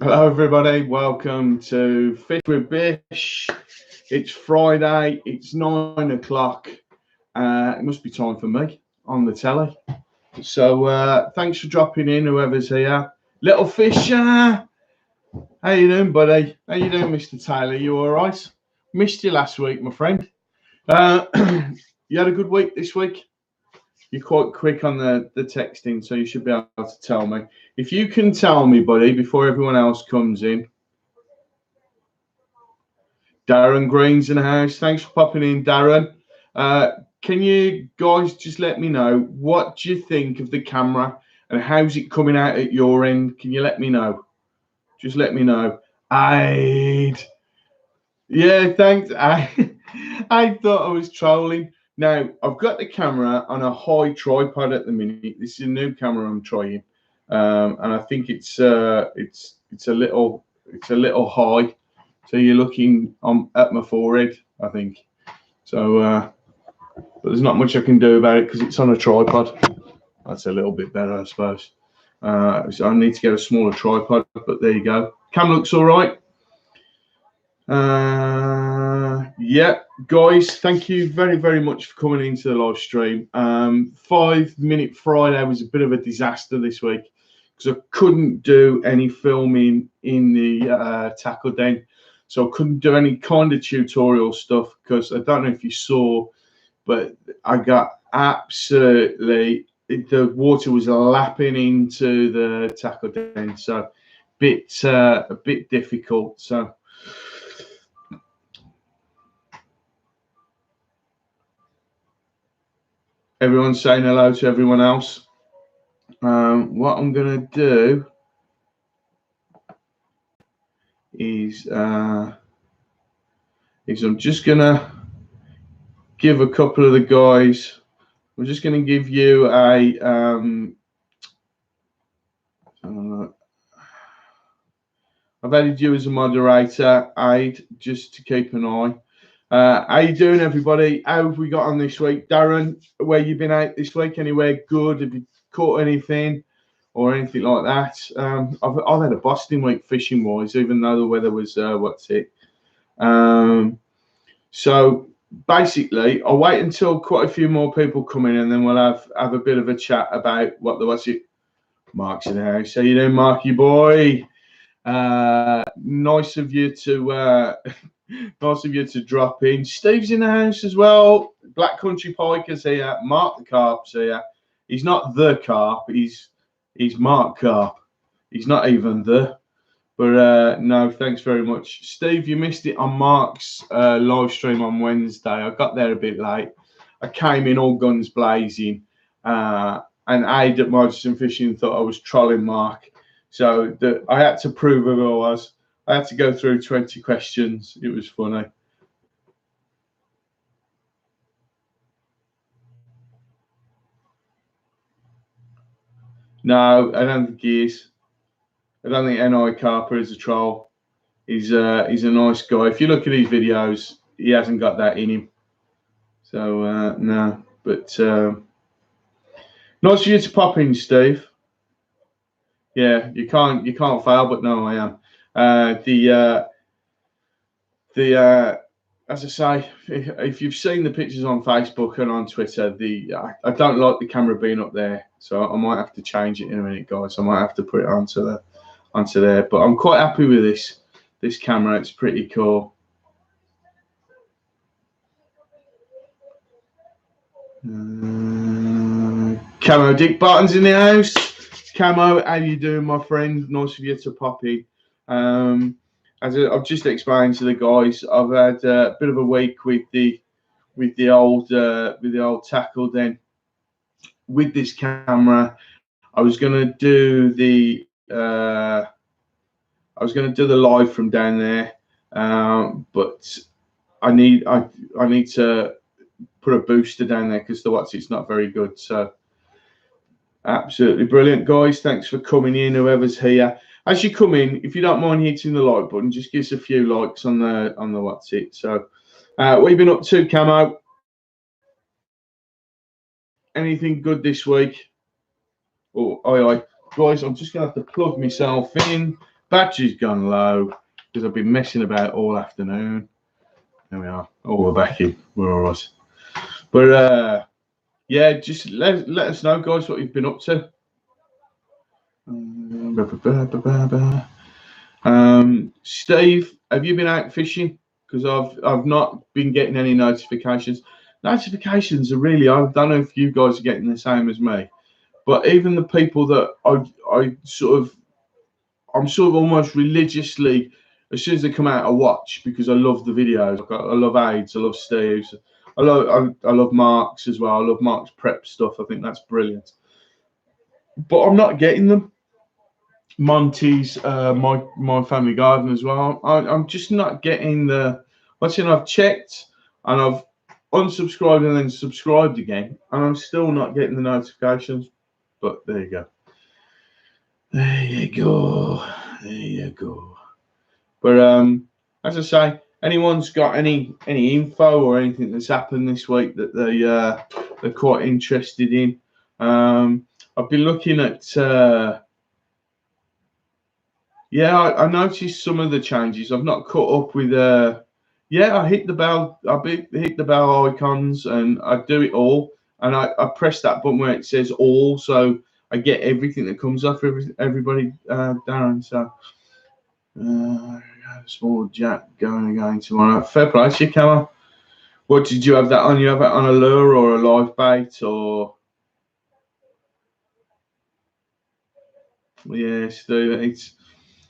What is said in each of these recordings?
Hello, everybody. Welcome to Fish with Bish. It's Friday. It's 9 o'clock. It must be time for me on the telly. So thanks for dropping in, whoever's here. Little Fisher, how you doing, buddy? How you doing, Mr. Taylor? You all right? Missed you last week, my friend. Uh, you had a good week this week? You're quite quick on the texting, so you should be able to tell me. If you can tell me, buddy, before everyone else comes in. Darren Green's in the house. Thanks for popping in, Darren. Uh, can you guys just let me know what do you think of the camera and how's it coming out at your end? Can you let me know? Just let me know. Yeah, thanks. I thought I was trolling. Now I've got the camera on a high tripod at the minute. This is a new camera I'm trying, and I think it's a little high. So you're looking at my forehead, I think. So, but there's not much I can do about it because it's on a tripod. That's a little bit better, I suppose. So I need to get a smaller tripod, but there you go. Cam looks all right. Yeah, guys, thank you very, very much for coming into the live stream. 5 Minute Friday was a bit of a disaster this week because I couldn't do any filming in the tackle den. So I couldn't do any kind of tutorial stuff because I don't know if you saw, but I got absolutely, the water was lapping into the tackle den. So a bit difficult. So everyone's saying hello to everyone else. What I'm going to do is I'm just going to give a couple of the guys, I'm just going to give you I've added you as a moderator, Aid, just to keep an eye. How you doing, everybody? How have we got on this week? Darren, where you been out this week? Anywhere good? Have you caught anything or anything like that? I've had a Boston week fishing wise, even though the weather was so basically, I'll wait until quite a few more people come in, and then we'll have a bit of a chat about Mark's in the house. How you doing, Marky boy? Nice of you to nice of you to drop in. Steve's in the house as well. Black Country Pikers here. Mark the Carp's here. He's not the Carp. He's Mark Carp. He's not even the. But no, thanks very much, Steve. You missed it on Mark's live stream on Wednesday. I got there a bit late. I came in all guns blazing, and Aid at Margin Fishing thought I was trolling Mark. So I had to prove who I was. I had to go through 20 questions. It was funny. No, I don't think he is. I don't think N.I. Carper is a troll. He's a nice guy. If you look at his videos, he hasn't got that in him. So no, but nice for you to pop in, Steve. Yeah, you can't fail, but no, I am. As I say, if you've seen the pictures on Facebook and on Twitter, I don't like the camera being up there, so I might have to change it in a minute, guys. I might have to put it onto there, but I'm quite happy with this camera. It's pretty cool. Camo Dick Barton's in the house. Camo, how you doing, my friend? Nice of you to pop in. As I've just explained to the guys, I've had a bit of a week with the old tackle. Then with this camera, I was going to do the live from down there, but I need to put a booster down there because it's not very good. So absolutely brilliant, guys. Thanks for coming in, whoever's here. As you come in, if you don't mind hitting the like button, just give us a few likes on the So what have you been up to, Camo? Anything good this week? Oh, aye. Guys, I'm just gonna have to plug myself in. Battery's gone low because I've been messing about all afternoon. There we are. Oh, we're back in. We're all right. But yeah, just let us know, guys, what you've been up to. Steve, have you been out fishing? Because I've not been getting any notifications. Notifications are really, I don't know if you guys are getting the same as me, but even the people that I'm sort of almost religiously, as soon as they come out, I watch because I love the videos. I love Aids, I love Steve's, I love Mark's as well. I love Mark's prep stuff. I think that's brilliant. But I'm not getting them. Monty's, my family garden as well. I'm just not getting the. I've checked and I've unsubscribed and then subscribed again, and I'm still not getting the notifications. But there you go. There you go. There you go. But as I say, anyone's got any info or anything that's happened this week that they're quite interested in. I've been looking at. Yeah, I noticed some of the changes. I've not caught up with. Yeah, I hit the bell. Hit the bell icons, and I do it all. And I press that button where it says all, so I get everything that comes up for everybody down. So, small jack going again tomorrow. Fair play to you, Camo. What did you have that on? You have it on a lure or a live bait or? Yeah, Steve,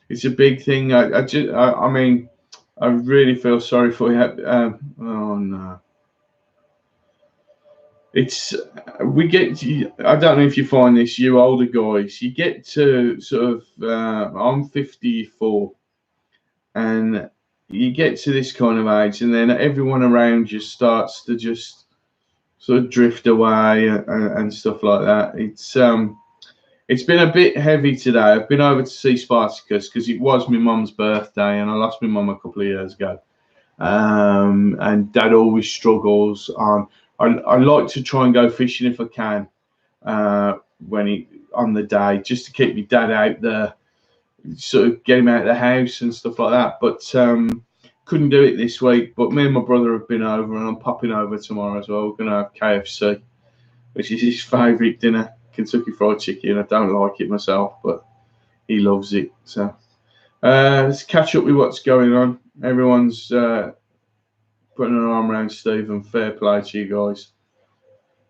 it's a big thing. I mean, I really feel sorry for you. Oh no. It's we get to, I don't know if you find this, you older guys, you get to sort of I'm 54, and you get to this kind of age, and then everyone around you starts to just sort of drift away and stuff like that. It's been a bit heavy today. I've been over to see Spartacus because it was my mum's birthday, and I lost my mum a couple of years ago. And Dad always struggles. I like to try and go fishing if I can on the day, just to keep my dad out there, sort of get him out of the house and stuff like that. But couldn't do it this week. But me and my brother have been over, and I'm popping over tomorrow as well. We're going to have KFC, which is his favourite dinner, Kentucky Fried Chicken. I don't like it myself, but he loves it. So let's catch up with what's going on. Everyone's putting an arm around Steve, and fair play to you guys.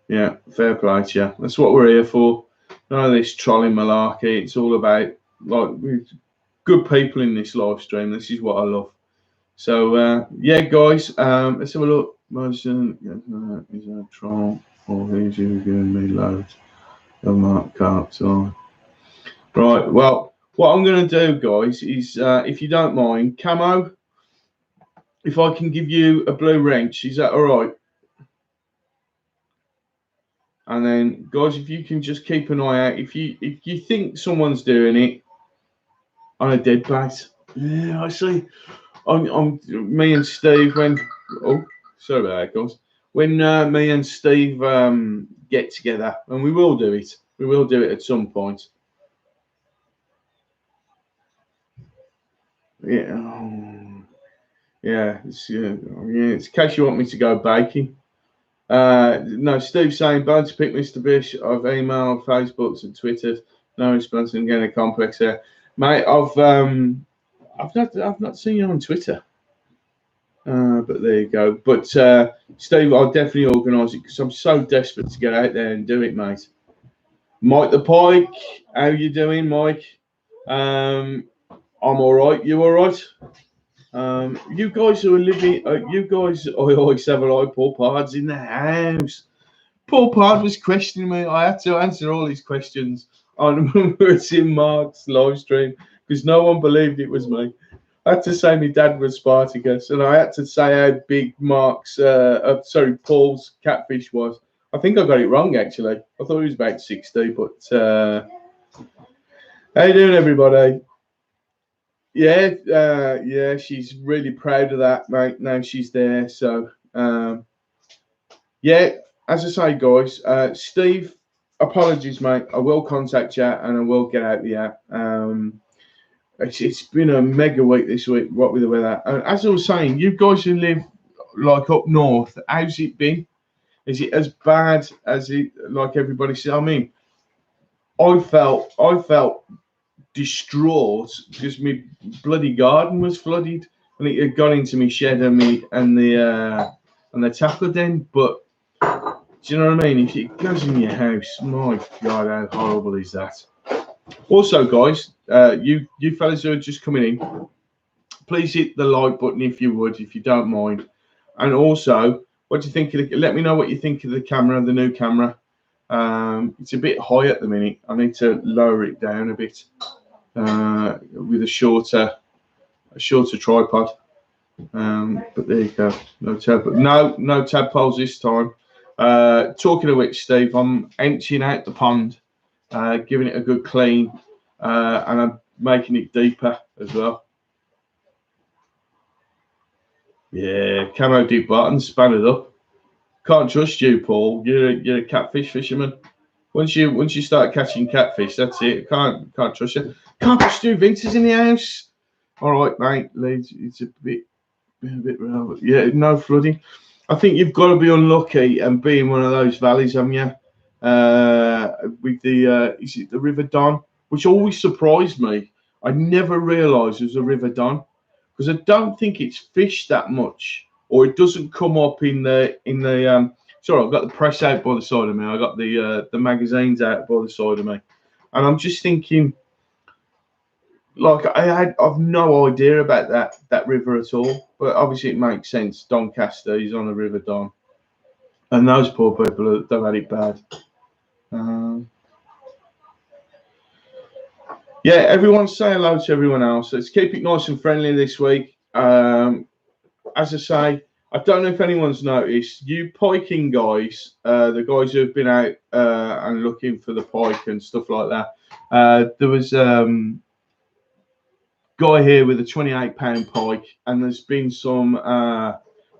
Yeah, fair play to you. That's what we're here for. None of this trolling malarkey. It's all about good people in this live stream. This is what I love. So yeah, guys, let's have a look. Is a troll or who's you giving me loads of mark carts on? Right. Well, what I'm going to do, guys, is if you don't mind, Camo, if I can give you a blue wrench, is that all right? And then, guys, if you can just keep an eye out, if you think someone's doing it on a dead bait, yeah, I see. I'm me and Steve sorry about that, guys. When me and Steve get together, and we will do it. We will do it at some point. Yeah, yeah. It's in case you want me to go baking. No, Steve's saying, "Bone to pick Mr. Bish. I've emailed, Facebooks, and Twitter. No response. I'm getting a complex there, mate. I've not seen you on Twitter, but there you go. But Steve, I'll definitely organise it because I'm so desperate to get out there and do it, mate. Mike the Pike, how you doing, Mike? I'm all right. You all right? You guys who are living, you guys, I always have a lot of Paul Pards in the house. Paul Pard was questioning me. I had to answer all his questions on when we were in Mark's live stream because no one believed it was me. I had to say my dad was Spartacus, and I had to say how big Paul's catfish was. I think I got it wrong actually. I thought it was about 60, but how you doing, everybody? Yeah, yeah, she's really proud of that, mate. Now she's there, so yeah. As I say, guys, Steve, apologies, mate. I will contact you and I will get out there. It's been a mega week this week, what with the weather. And as I was saying, you guys who live like up north, how's it been? Is it as bad as it like everybody said? I mean, I felt distraught because my bloody garden was flooded and it had gone into my shed and me and the tackle den. But do you know what I mean? If it goes in your house, my God, how horrible is that? Also, guys, you fellas who are just coming in, please hit the like button if you would, if you don't mind. And also, what do you think of let me know what you think of the camera, the new camera. It's a bit high at the minute. I need to lower it down a bit with a shorter tripod. But there you go. No tadpoles this time. Talking of which, Steve, I'm emptying out the pond, giving it a good clean, and I'm making it deeper as well. Yeah, camo deep bottom, span it up. Can't trust you, Paul. You're a catfish fisherman. Once you start catching catfish, that's it. Can't trust you. Can't put Stu Vinters in the house. All right, mate. It's a bit relevant. Yeah, no flooding. I think you've got to be unlucky and be in one of those valleys, haven't you? With the is it the River Don, which always surprised me. I never realised it was a River Don because I don't think it's fished that much, or it doesn't come up in the Sorry, I've got the press out by the side of me. I got the magazines out by the side of me, and I'm just thinking, like I've no idea about that river at all. But obviously it makes sense. Doncaster is on the River Don, and those poor people they've had it bad. Yeah, everyone say hello to everyone else. Let's keep it nice and friendly this week. As I say, I don't know if anyone's noticed, you piking guys, the guys who have been out and looking for the pike and stuff like that. There was guy here with a 28-pound pike, and there's been some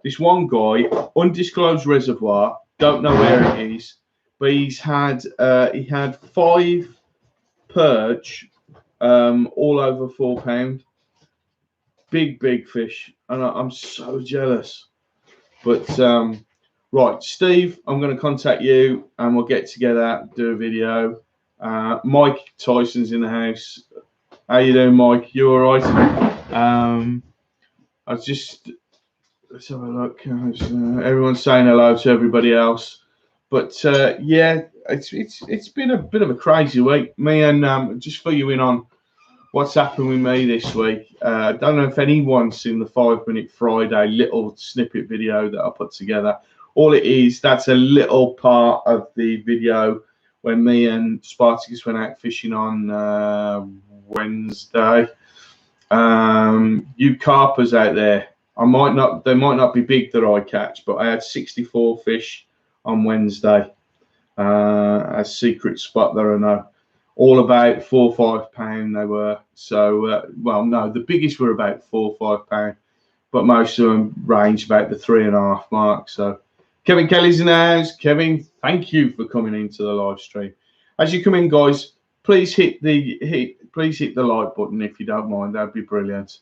this one guy, undisclosed reservoir, don't know where it is, but he had 5 perch, all over £4. Big fish, and I'm so jealous. But right, Steve, I'm going to contact you, and we'll get together, do a video. Mike Tyson's in the house. How you doing, Mike? You all right? Let's have a look. Everyone's saying hello to everybody else. But yeah, it's been a bit of a crazy week. Me and just fill you in on what's happened with me this week. I don't know if anyone's seen the 5-minute Friday little snippet video that I put together. All it is, that's a little part of the video when me and Spartacus went out fishing on Wednesday. You carpers out there, they might not be big that I catch, but I had 64 fish on Wednesday. A secret spot there, I know. All about £4 or £5 they were. So well, no, the biggest were about £4 or £5, but most of them range about the 3.5 mark. So Kevin Kelly's in the house. Kevin, thank you for coming into the live stream. As you come in, guys, please hit the like button if you don't mind. That'd be brilliant.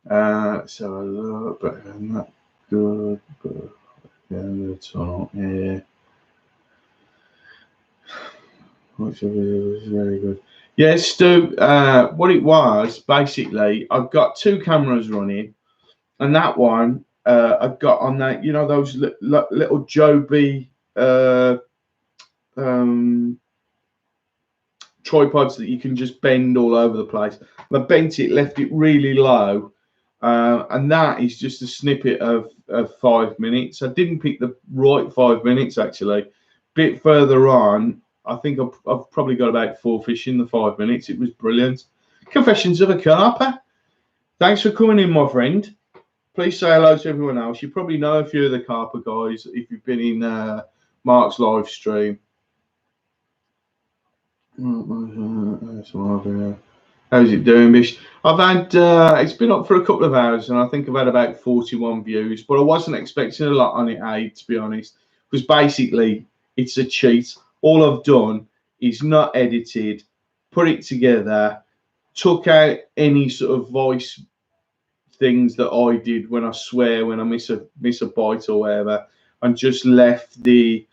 So a little bit not good, but yeah, that's all. Yeah. Which was very good. Yeah, Stu, what it was, basically, I've got 2 cameras running, and that one I've got on that, you know, those little Joby tripods that you can just bend all over the place. I bent it, left it really low, and that is just a snippet of 5 minutes. I didn't pick the right 5 minutes, actually. Bit further on, I think I've probably got about 4 fish in the 5 minutes. It was brilliant. Confessions of a Carper. Thanks for coming in, my friend. Please say hello to everyone else. You probably know a few of the Carper guys if you've been in Mark's live stream. How's it doing, Bish? I've had it's been up for a couple of hours, and I think I've had about 41 views, but I wasn't expecting a lot on it, to be honest, because basically it's a cheat. All I've done is not edited, put it together, took out any sort of voice things that I did when I swear, when I miss a bite or whatever, and just left like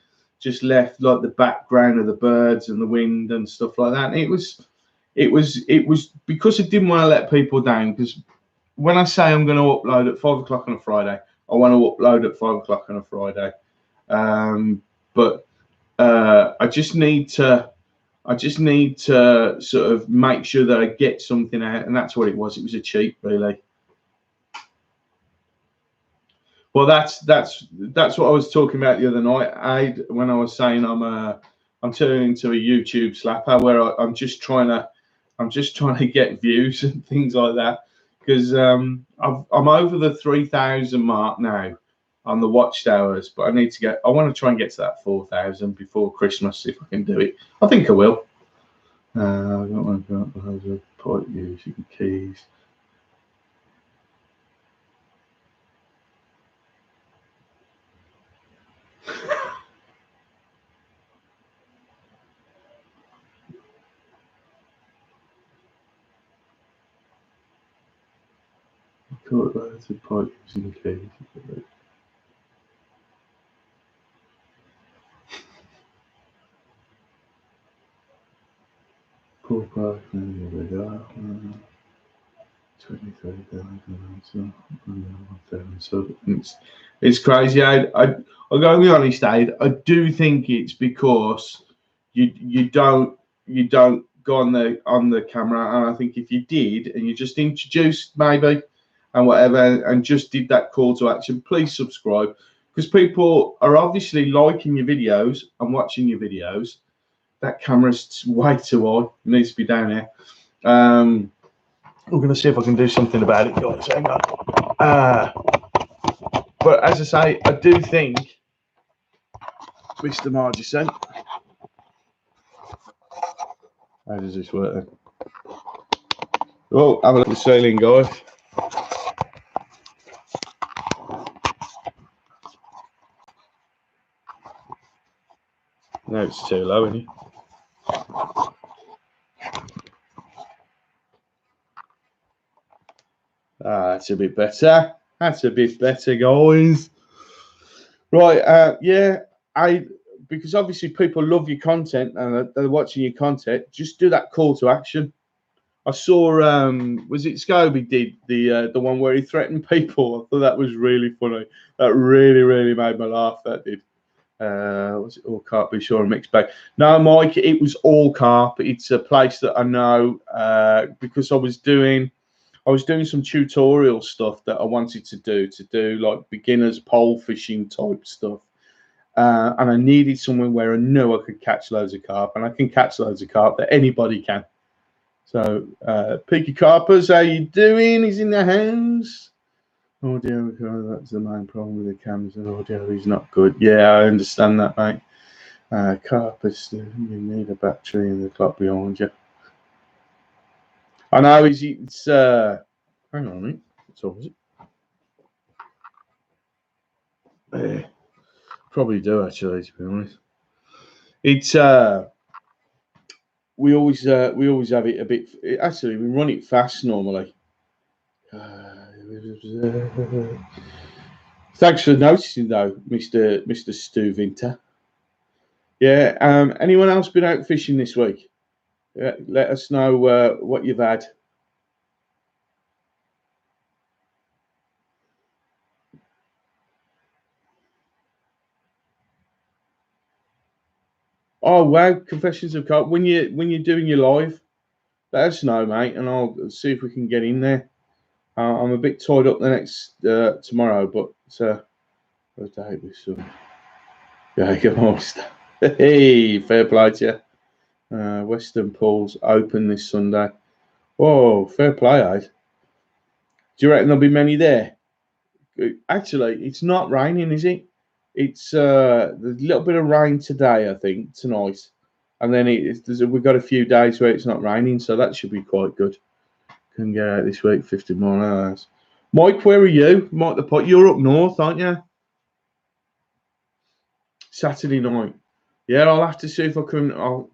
the background of the birds and the wind and stuff like that. And it was because I didn't want to let people down. Because when I say I'm going to upload at 5 o'clock on a Friday, I want to upload at 5 o'clock on a Friday. But I just need to sort of make sure that I get something out, and that's what it was. It was a cheat, really. Well, that's what I was talking about the other night, when I was saying I'm turning into a YouTube slapper, where I'm just trying to get views and things like that, because I'm over the 3,000 mark now on the watchtowers, but I want to try and get to that 4,000 before Christmas if I can do it. I think I will. I don't want to put using keys. Caught loads of pipe using keys. Poor park, there we go. 23,000. So it's crazy. I'll go be honest, Aid. I do think it's because you don't go on the camera, and I think if you did and you just introduced maybe and whatever and just did that call to action, please subscribe, because people are obviously liking your videos and watching your videos. That camera's way too high. It needs to be down here. I'm going to see if I can do something about it, guys. Hang on. But as I say, I do think, Mr. Margison, how does this work then? Oh, have a look at the ceiling, guys. No, it's too low, isn't it? That's a bit better. That's a bit better, guys. Right, yeah, because obviously people love your content and they're watching your content. Just do that call to action. I saw, was it Scobie did the one where he threatened people? I thought that was really funny. That really made me laugh. That did. Was it all carp? Be sure a mixed bag. No, Mike, it was all carp. It's a place that I know because I was doing some tutorial stuff that I wanted to do like beginners pole fishing type stuff. And I needed somewhere where I knew I could catch loads of carp, and I can catch loads of carp that anybody can. So, Peaky Carpers, how you doing? He's in the house. Audio, that's the main problem with the cameras. Audio is not good. Yeah, I understand that, mate. Carpers, you need a battery in the clock behind you. I know it's hang on a minute. What's up, is it? Probably do actually, to be honest. It's we always have it a bit. Actually, we run it fast normally. Thanks for noticing, though, Mister Stu Vinter. Yeah. Anyone else been out fishing this week? Let us know what you've had. Oh wow! Confessions of Carp. When you're doing your live, let us know, mate, and I'll see if we can get in there. I'm a bit tied up the next tomorrow, but what day this one? Yeah, come on. Hey, fair play to you. Western Pools open this Sunday. Oh, fair play, eh? Do you reckon there'll be many there? Actually, it's not raining, is it? It's there's a little bit of rain today, I think, tonight, and then we've got a few days where it's not raining, so that should be quite good. Can get out this week, 50 more hours. Mike, where are you? Mike the Pot, you're up north, aren't you? Saturday night. Yeah, I'll have to see if I can. I'll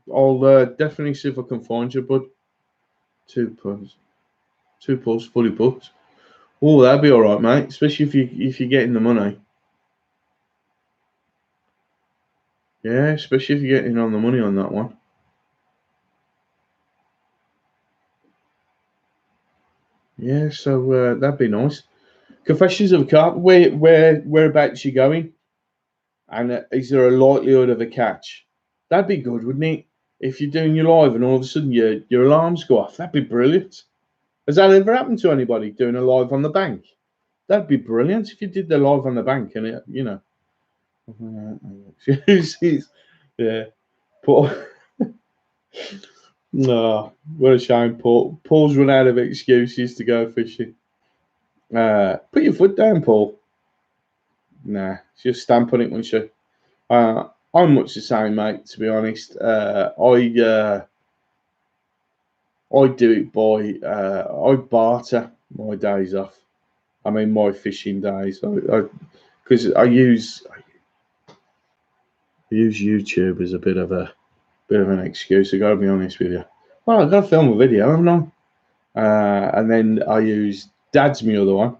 definitely see if I can find you, bud. Two pulls. Two pulls, fully booked. Oh, that'd be all right, mate. Especially if you're getting the money. Yeah, especially if you're getting on the money on that one. Yeah, so that'd be nice. Confessions of a Carp. Whereabouts you going? And is there a likelihood of a catch? That'd be good, wouldn't it? If you're doing your live and all of a sudden your alarms go off, that'd be brilliant. Has that ever happened to anybody doing a live on the bank? That'd be brilliant if you did the live on the bank and it, you know. Yeah, Paul. No, what a shame, Paul. Paul's run out of excuses to go fishing. Put your foot down, Paul. Nah, just stamp on it, won't you? I'm much the same, mate. To be honest, I do it by I barter my days off. I mean, my fishing days. Because I use YouTube as a bit of an excuse. I got to be honest with you. Well, I've got to film a video, haven't I? And then I use Dad's my other one.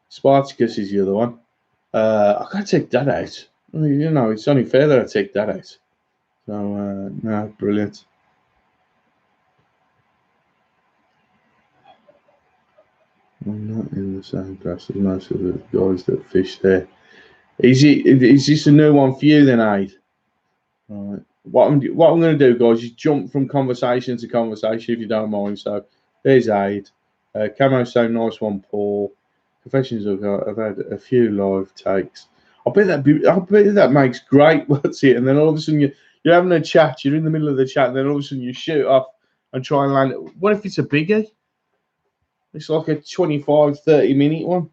Spartacus is the other one. I got to take Dad out. I mean, you know, it's only fair that I take Dad out. So no, brilliant. I'm not in the same class as most of the guys that fish there. Is this a new one for you then, Aid? All right. What I'm going to do, guys, is jump from conversation to conversation, if you don't mind. So there's Aid. Camo, so nice one, Paul. Confessions I've had a few live takes. I bet that makes great. What's it? And then all of a sudden you're having a chat. You're in the middle of the chat, and then all of a sudden you shoot off and try and land it. What if it's a biggie? It's like a 25, 30-minute one.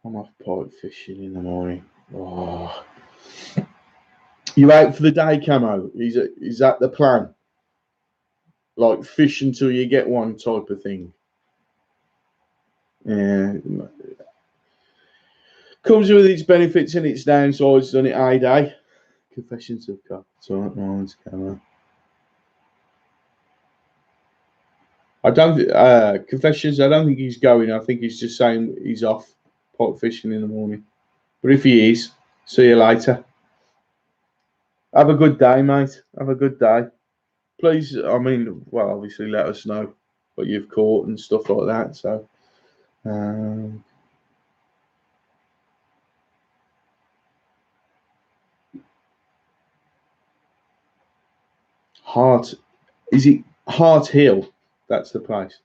I'm off pike fishing in the morning. Oh. You out for the day, Camo? Is that the plan? Like fish until you get one type of thing? Yeah. Comes with its benefits and its downsides, doesn't it, day? Confessions of God. It's all right, mine's Camo. I don't confessions. I don't think he's going. I think he's just saying he's off pike fishing in the morning. But if he is, see you later. Have a good day, mate. Have a good day. Please, I mean, well, obviously let us know what you've caught and stuff like that. So, is it Hart Hill? That's the place.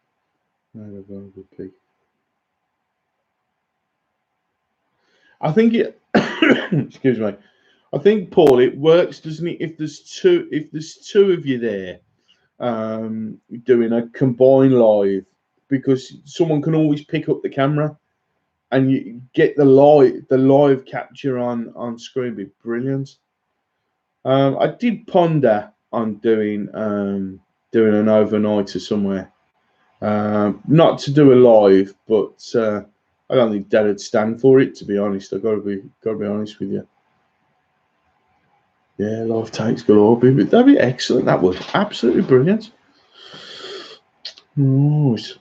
I think it. Excuse me. I think, Paul, it works, doesn't it? If there's two of you there, doing a combined live, because someone can always pick up the camera, and you get the live capture on screen. Be brilliant. I did ponder on doing an overnighter somewhere. Not to do a live, but I don't think Dad would stand for it. To be honest, I've got to be honest with you. Yeah, live takes galore. That'd be excellent. That would absolutely brilliant. Right.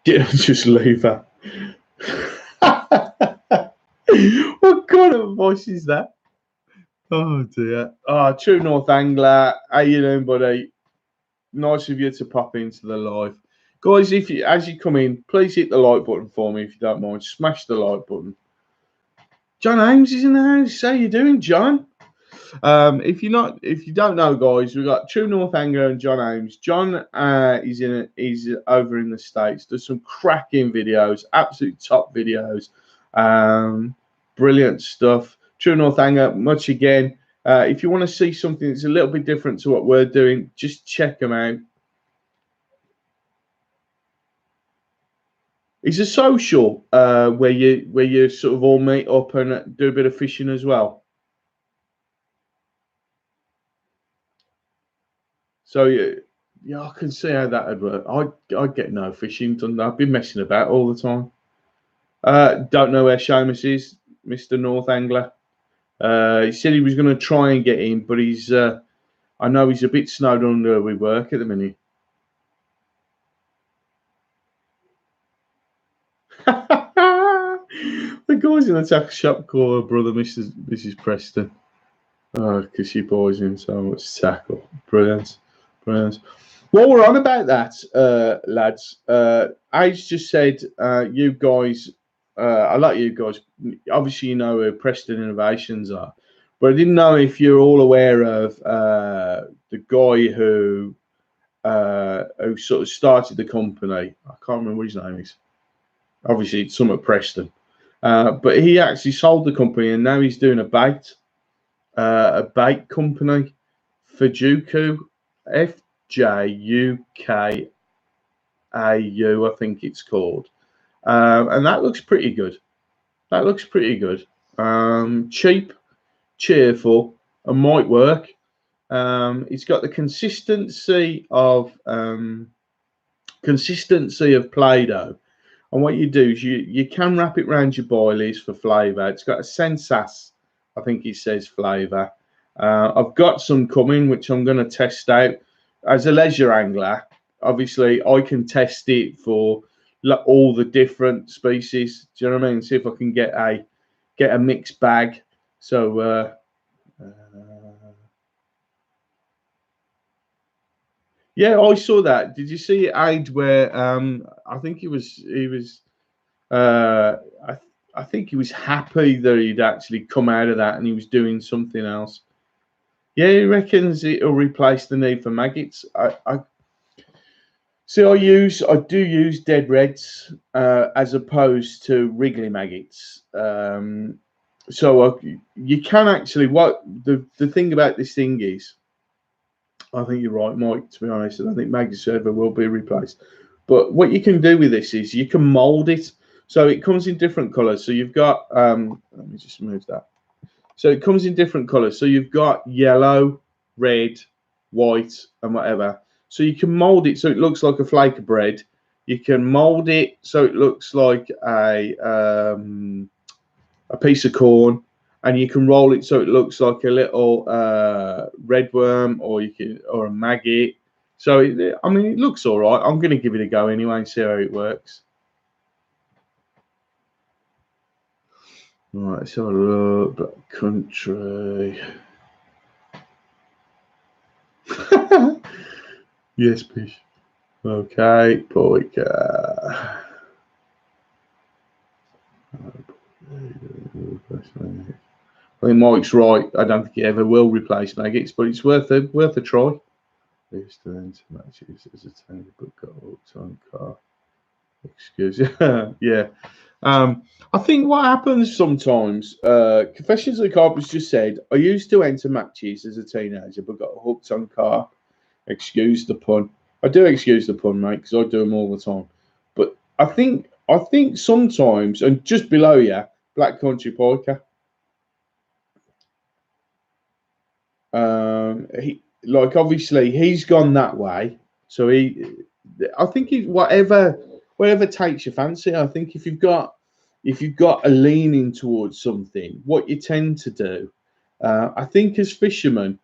Didn't just leave her. What kind of voice is that? Oh dear. True North Angler. How you doing, buddy? Nice of you to pop into the live. Guys, as you come in, please hit the like button for me if you don't mind. Smash the like button. John Ames is in the house. How you doing, John? If you don't know, guys, we've got True North Angler and John Ames. John is over in the States. Does some cracking videos, absolute top videos, brilliant stuff. True North Angler, much again. If you want to see something that's a little bit different to what we're doing, just check them out. It's a social where you sort of all meet up and do a bit of fishing as well. So yeah, I can see how that would work. I get no fishing done. I've been messing about all the time. Don't know where Seamus is, Mr. North Angler. He said he was going to try and get in, but I know he's a bit snowed under with work at the minute. The guys in the tackle shop call her brother Mrs. Preston. Oh, because she buys him so much tackle. Brilliant. Brilliant. While we're on about that, lads, Age just said you guys, I like you guys. Obviously, you know who Preston Innovations are, but I didn't know if you're all aware of the guy who sort of started the company. I can't remember what his name is. Obviously, it's some at Preston. But he actually sold the company and now he's doing a bait company, Fujuku, FJUKAU, I think it's called. And that looks pretty good. That looks pretty good. Cheap, cheerful, and might work. It's got the consistency of Play-Doh. And what you do is you can wrap it around your boilies for flavour. It's got a Sensas, I think it says flavour. I've got some coming, which I'm going to test out. As a leisure angler, obviously, I can test it for all the different species. Do you know what I mean? See if I can get a mixed bag. So, yeah, I saw that. Did you see it, Age, where I think he was I think he was happy that he'd actually come out of that and he was doing something else. Yeah, he reckons it'll replace the need for maggots. I do use dead reds as opposed to wriggly maggots. So you can actually, what the thing about this thing is, I think you're right, Mike, to be honest. I don't think maggots ever will be replaced. But what you can do with this is you can mold it. So it comes in different colors. So you've got, let me just move that. So it comes in different colors. So you've got yellow, red, white, and whatever. So you can mold it so it looks like a flake of bread. You can mold it so it looks like a piece of corn, and you can roll it so it looks like a little red worm, or a maggot. So I mean, it looks all right. I'm going to give it a go anyway and see how it works. Right, let's have a look. Black Country. Yes, Bish. Okay, Poika. I think Mike's right. I don't think it ever will replace maggots, but it's worth a try. Used to enter matches as a tiny but got hooked on car. Excuse me. Yeah. I think what happens sometimes, Confessions of the Carpers just said, I used to enter matches as a teenager but got hooked on car. Excuse the pun. I do excuse the pun, mate, because I do them all the time. But I think sometimes, and just below you, Black Country Piker. Obviously he's gone that way, so I think whatever takes your fancy. I think if you've got a leaning towards something, what you tend to do, I think as fishermen,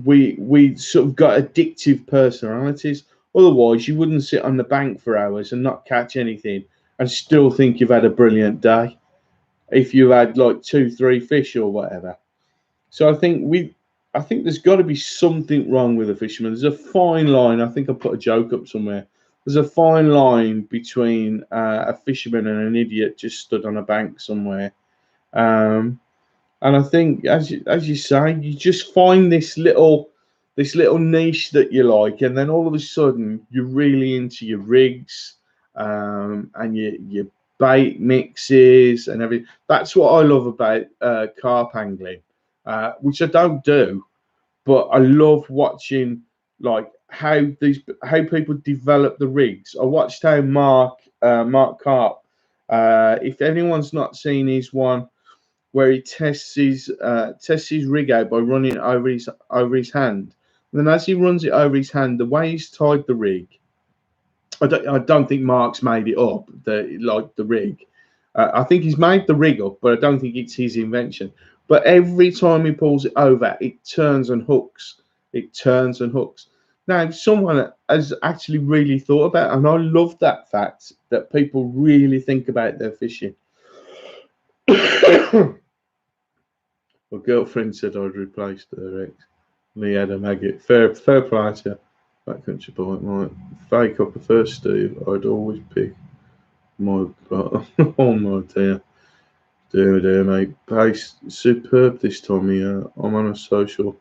we sort of got addictive personalities. Otherwise, you wouldn't sit on the bank for hours and not catch anything and still think you've had a brilliant day if you had like 2-3 fish or whatever. So I think there's got to be something wrong with a fisherman. There's a fine line. I think I put a joke up somewhere. There's a fine line between a fisherman and an idiot just stood on a bank somewhere. And I think, as you say, you just find this little niche that you like, and then all of a sudden you're really into your rigs and your bait mixes and everything. That's what I love about carp angling. Which I don't do, but I love watching like how people develop the rigs. I watched how Mark Carp. If anyone's not seen his one where he tests his rig out by running it over his hand, and then as he runs it over his hand, the way he's tied the rig, I don't think Mark's made it up. The rig. I think he's made the rig up, but I don't think it's his invention. But every time he pulls it over, it turns and hooks. It turns and hooks. Now, someone has actually really thought about it, and I love that fact that people really think about their fishing. My girlfriend said I'd replaced her ex. And he had a maggot. Fair play to you. That country boy might fake up a first Steve. I'd always pick my oh my dear mate. Pace superb this time of year. I'm on a social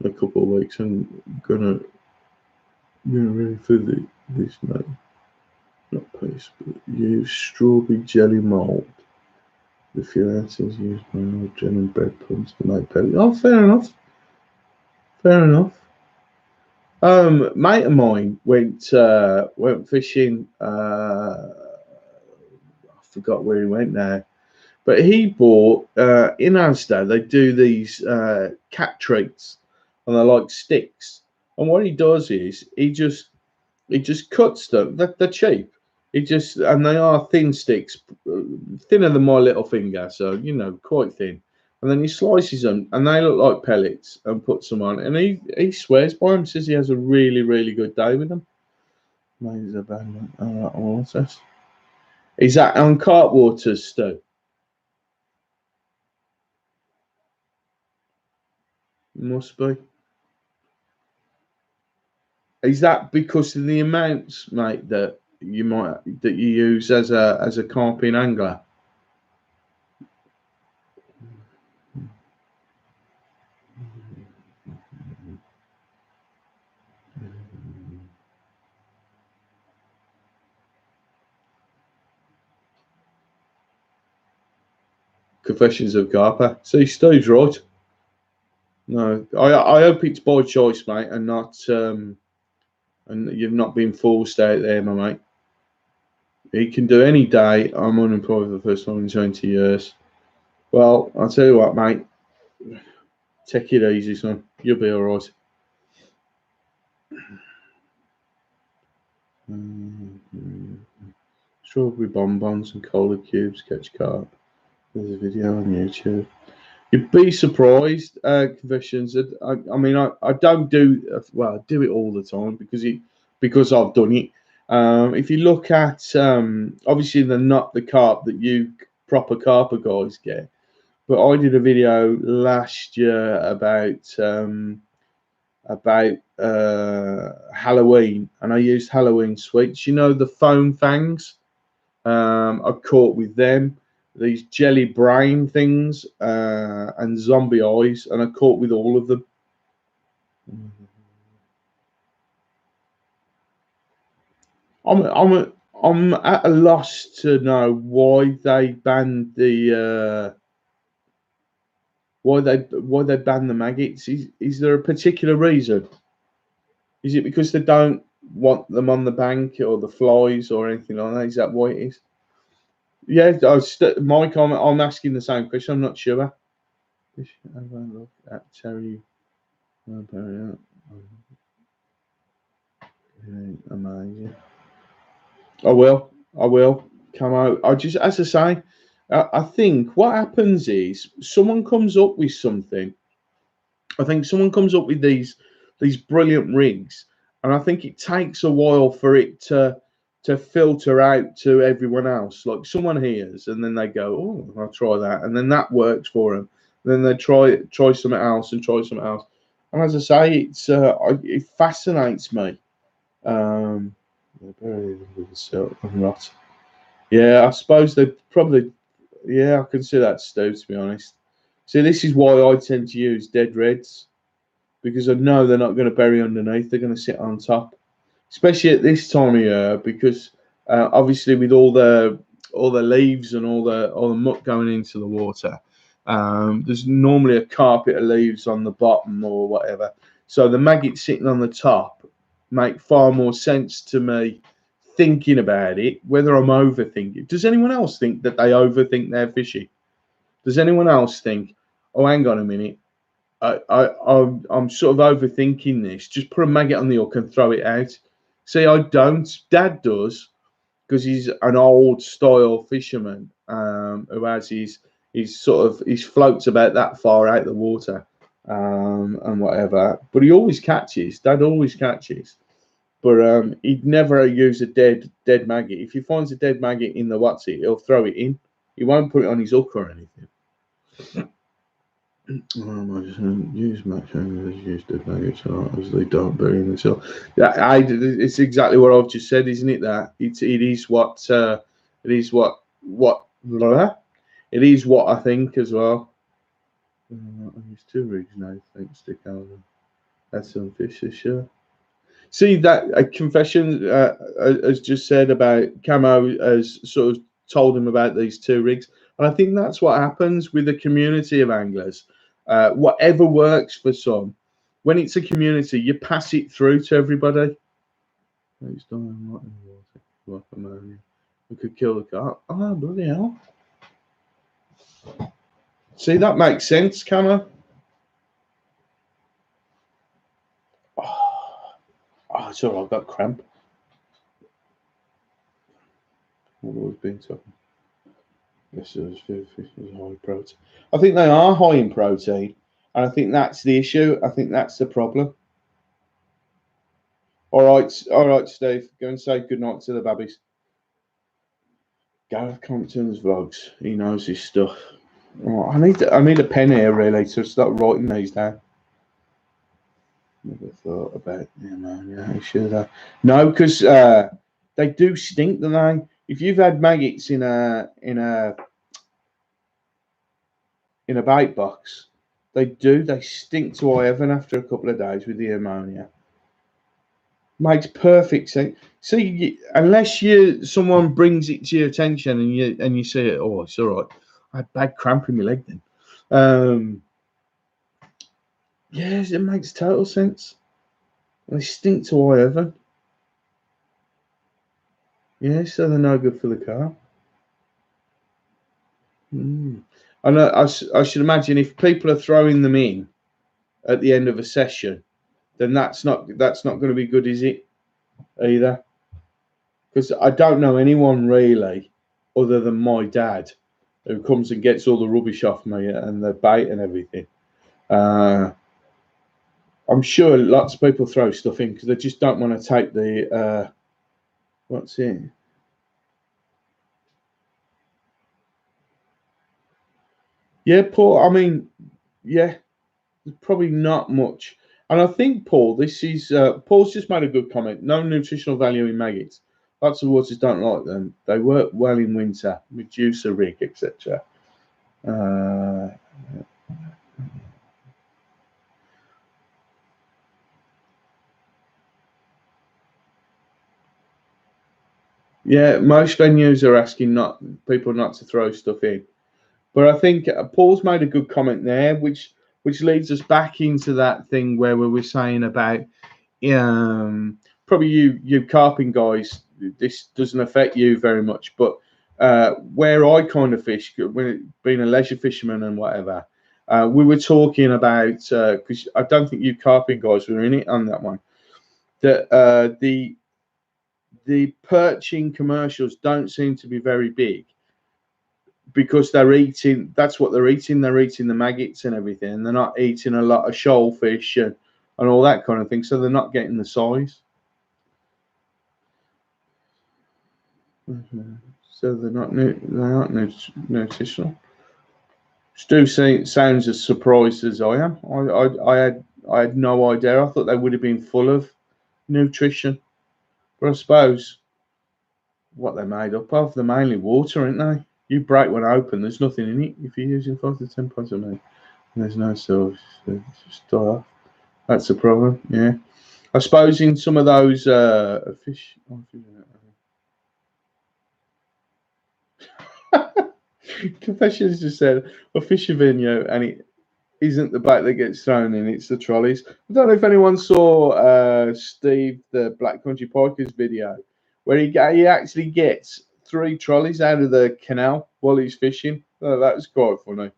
in a couple of weeks and gonna really feel this mate. Not paste, but use strawberry jelly mould. The few ounces used by old gel and bread crumbs to make pellet. Oh, fair enough. Fair enough. Mate of mine went fishing. I forgot where he went now, but he bought in Asda. They do these cat treats, and they're like sticks. And what he does is he just cuts them. They're cheap. He just and they are thin sticks, thinner than my little finger, so you know, quite thin. And then he slices them, and they look like pellets, and puts them on. And he swears by them. Says he has a really good day with them. Maybe a bad one. All right, waters. Is that on cart waters, Stu? Must be. Is that because of the amounts, mate, that you use as a carping angler? Confessions of Garper. See, Stu's right. No, I hope it's by choice, mate, and not and you've not been forced out there, my mate. He can do any day. I'm unemployed for the first time in 20 years. Well, I'll tell you what, mate. Take it easy, son. You'll be all right. Strawberry bonbons and cola cubes, catch carp. There's a video on YouTube. You'd be surprised. Confessions. I mean, I don't do well. I do it all the time because I've done it. If you look at obviously they're not the carp that you proper carper guys get, but I did a video last year about Halloween, and I used Halloween sweets. You know the foam fangs. I caught with them these jelly brain things and zombie eyes, and I caught with all of them. I'm I'm at a loss to know why they banned why they banned the maggots. Is there a particular reason? Is it because they don't want them on the bank or the flies or anything like that? Is that why it is? Yeah, Mike, I'm asking the same question. I'm not sure. Have a look at Terry. Amazing. I will. I will come out. I just, as I say, I think what happens is someone comes up with something. I think someone comes up with these brilliant rigs, and I think it takes a while for it to filter out to everyone else. Like someone hears, and then they go, "Oh, I'll try that," and then that works for them. Then they try something else and try something else. And as I say, it fascinates me. Um, I'm not. Yeah, I suppose they probably. Yeah, I can see that, Stu. To be honest, see, this is why I tend to use dead reds because I know they're not going to bury underneath. They're going to sit on top, especially at this time of year because obviously with all the leaves and all the muck going into the water, there's normally a carpet of leaves on the bottom or whatever. So the maggots sitting on the top make far more sense to me thinking about it, whether I'm overthinking. Does anyone else think that they overthink their fishing? Does anyone else think, oh, hang on a minute, I'm sort of overthinking this. Just put a maggot on the hook and throw it out. See, I don't. Dad does because he's an old style fisherman who has his floats about that far out the water, and whatever. But he always catches. Dad always catches. But he'd never use a dead maggot. If he finds a dead maggot in the whatsie, he'll throw it in. He won't put it on his hook or anything. Use match anglers, use dead maggots as they don't bury themselves. Yeah, it's exactly what I've just said, isn't it? That it is what it is what I think as well. I use 2 rigs now, thanks to Calvin. That's some fish this year. See that a confession has just said about Camo has sort of told him about these 2 rigs, and I think that's what happens with a community of anglers. Whatever works for some, when it's a community, you pass it through to everybody. It's done right in the water. We could kill the carp. Oh bloody hell! See, that makes sense, Camo. Oh, it's all right. I've got cramp. What have we been talking? This is high protein. I think they are high in protein, and I think that's the issue. I think that's the problem. All right, Steve. Go and say good night to the babbies. Gareth Compton's vlogs. He knows his stuff. Oh, I need a pen here really to start writing these down. Never thought about ammonia. Should have. No, because they do stink, don't they? If you've had maggots in a bait box, they stink to high heaven after a couple of days with the ammonia. Makes perfect sense. See, unless someone brings it to your attention and you see it, oh, it's all right. I had bad cramp in my leg then. Yes, it makes total sense. They stink to high heaven. Yeah, so they're no good for the car. And I should imagine if people are throwing them in at the end of a session, then that's not going to be good, is it? Either, because I don't know anyone really, other than my dad, who comes and gets all the rubbish off me and the bait and everything. I'm sure lots of people throw stuff in because they just don't want to take the what's it? Yeah, Paul. I mean, yeah, there's probably not much. And I think, Paul, this is Paul's just made a good comment. No nutritional value in maggots. Lots of waters don't like them. They work well in winter, reduce a rig, etc. Yeah, most venues are asking people not to throw stuff in. But I think Paul's made a good comment there, which leads us back into that thing where we were saying about probably you carping guys, this doesn't affect you very much, but where I kind of fish, when being a leisure fisherman and whatever, we were talking about, because I don't think you carping guys were in it on that one, that the perching commercials don't seem to be very big because they're eating, that's what they're eating the maggots and everything, and they're not eating a lot of shoalfish and all that kind of thing, so they're not getting the size. So they're not nutritional. Stu sounds as surprised as I am. I had no idea. I thought they would have been full of nutrition, but I suppose what they're made up of, they're mainly water, aren't they? You break one open, there's nothing in it. If you're using 5 to 10 pounds a minute, there's no silver. Just die off. That's the problem. Yeah, I suppose in some of those fish. Confessions just said a fishing video, and it isn't the bait that gets thrown in; it's the trolleys. I don't know if anyone saw Steve, the Black Country Pikers video, where he actually gets 3 trolleys out of the canal while he's fishing. Oh, that was quite funny.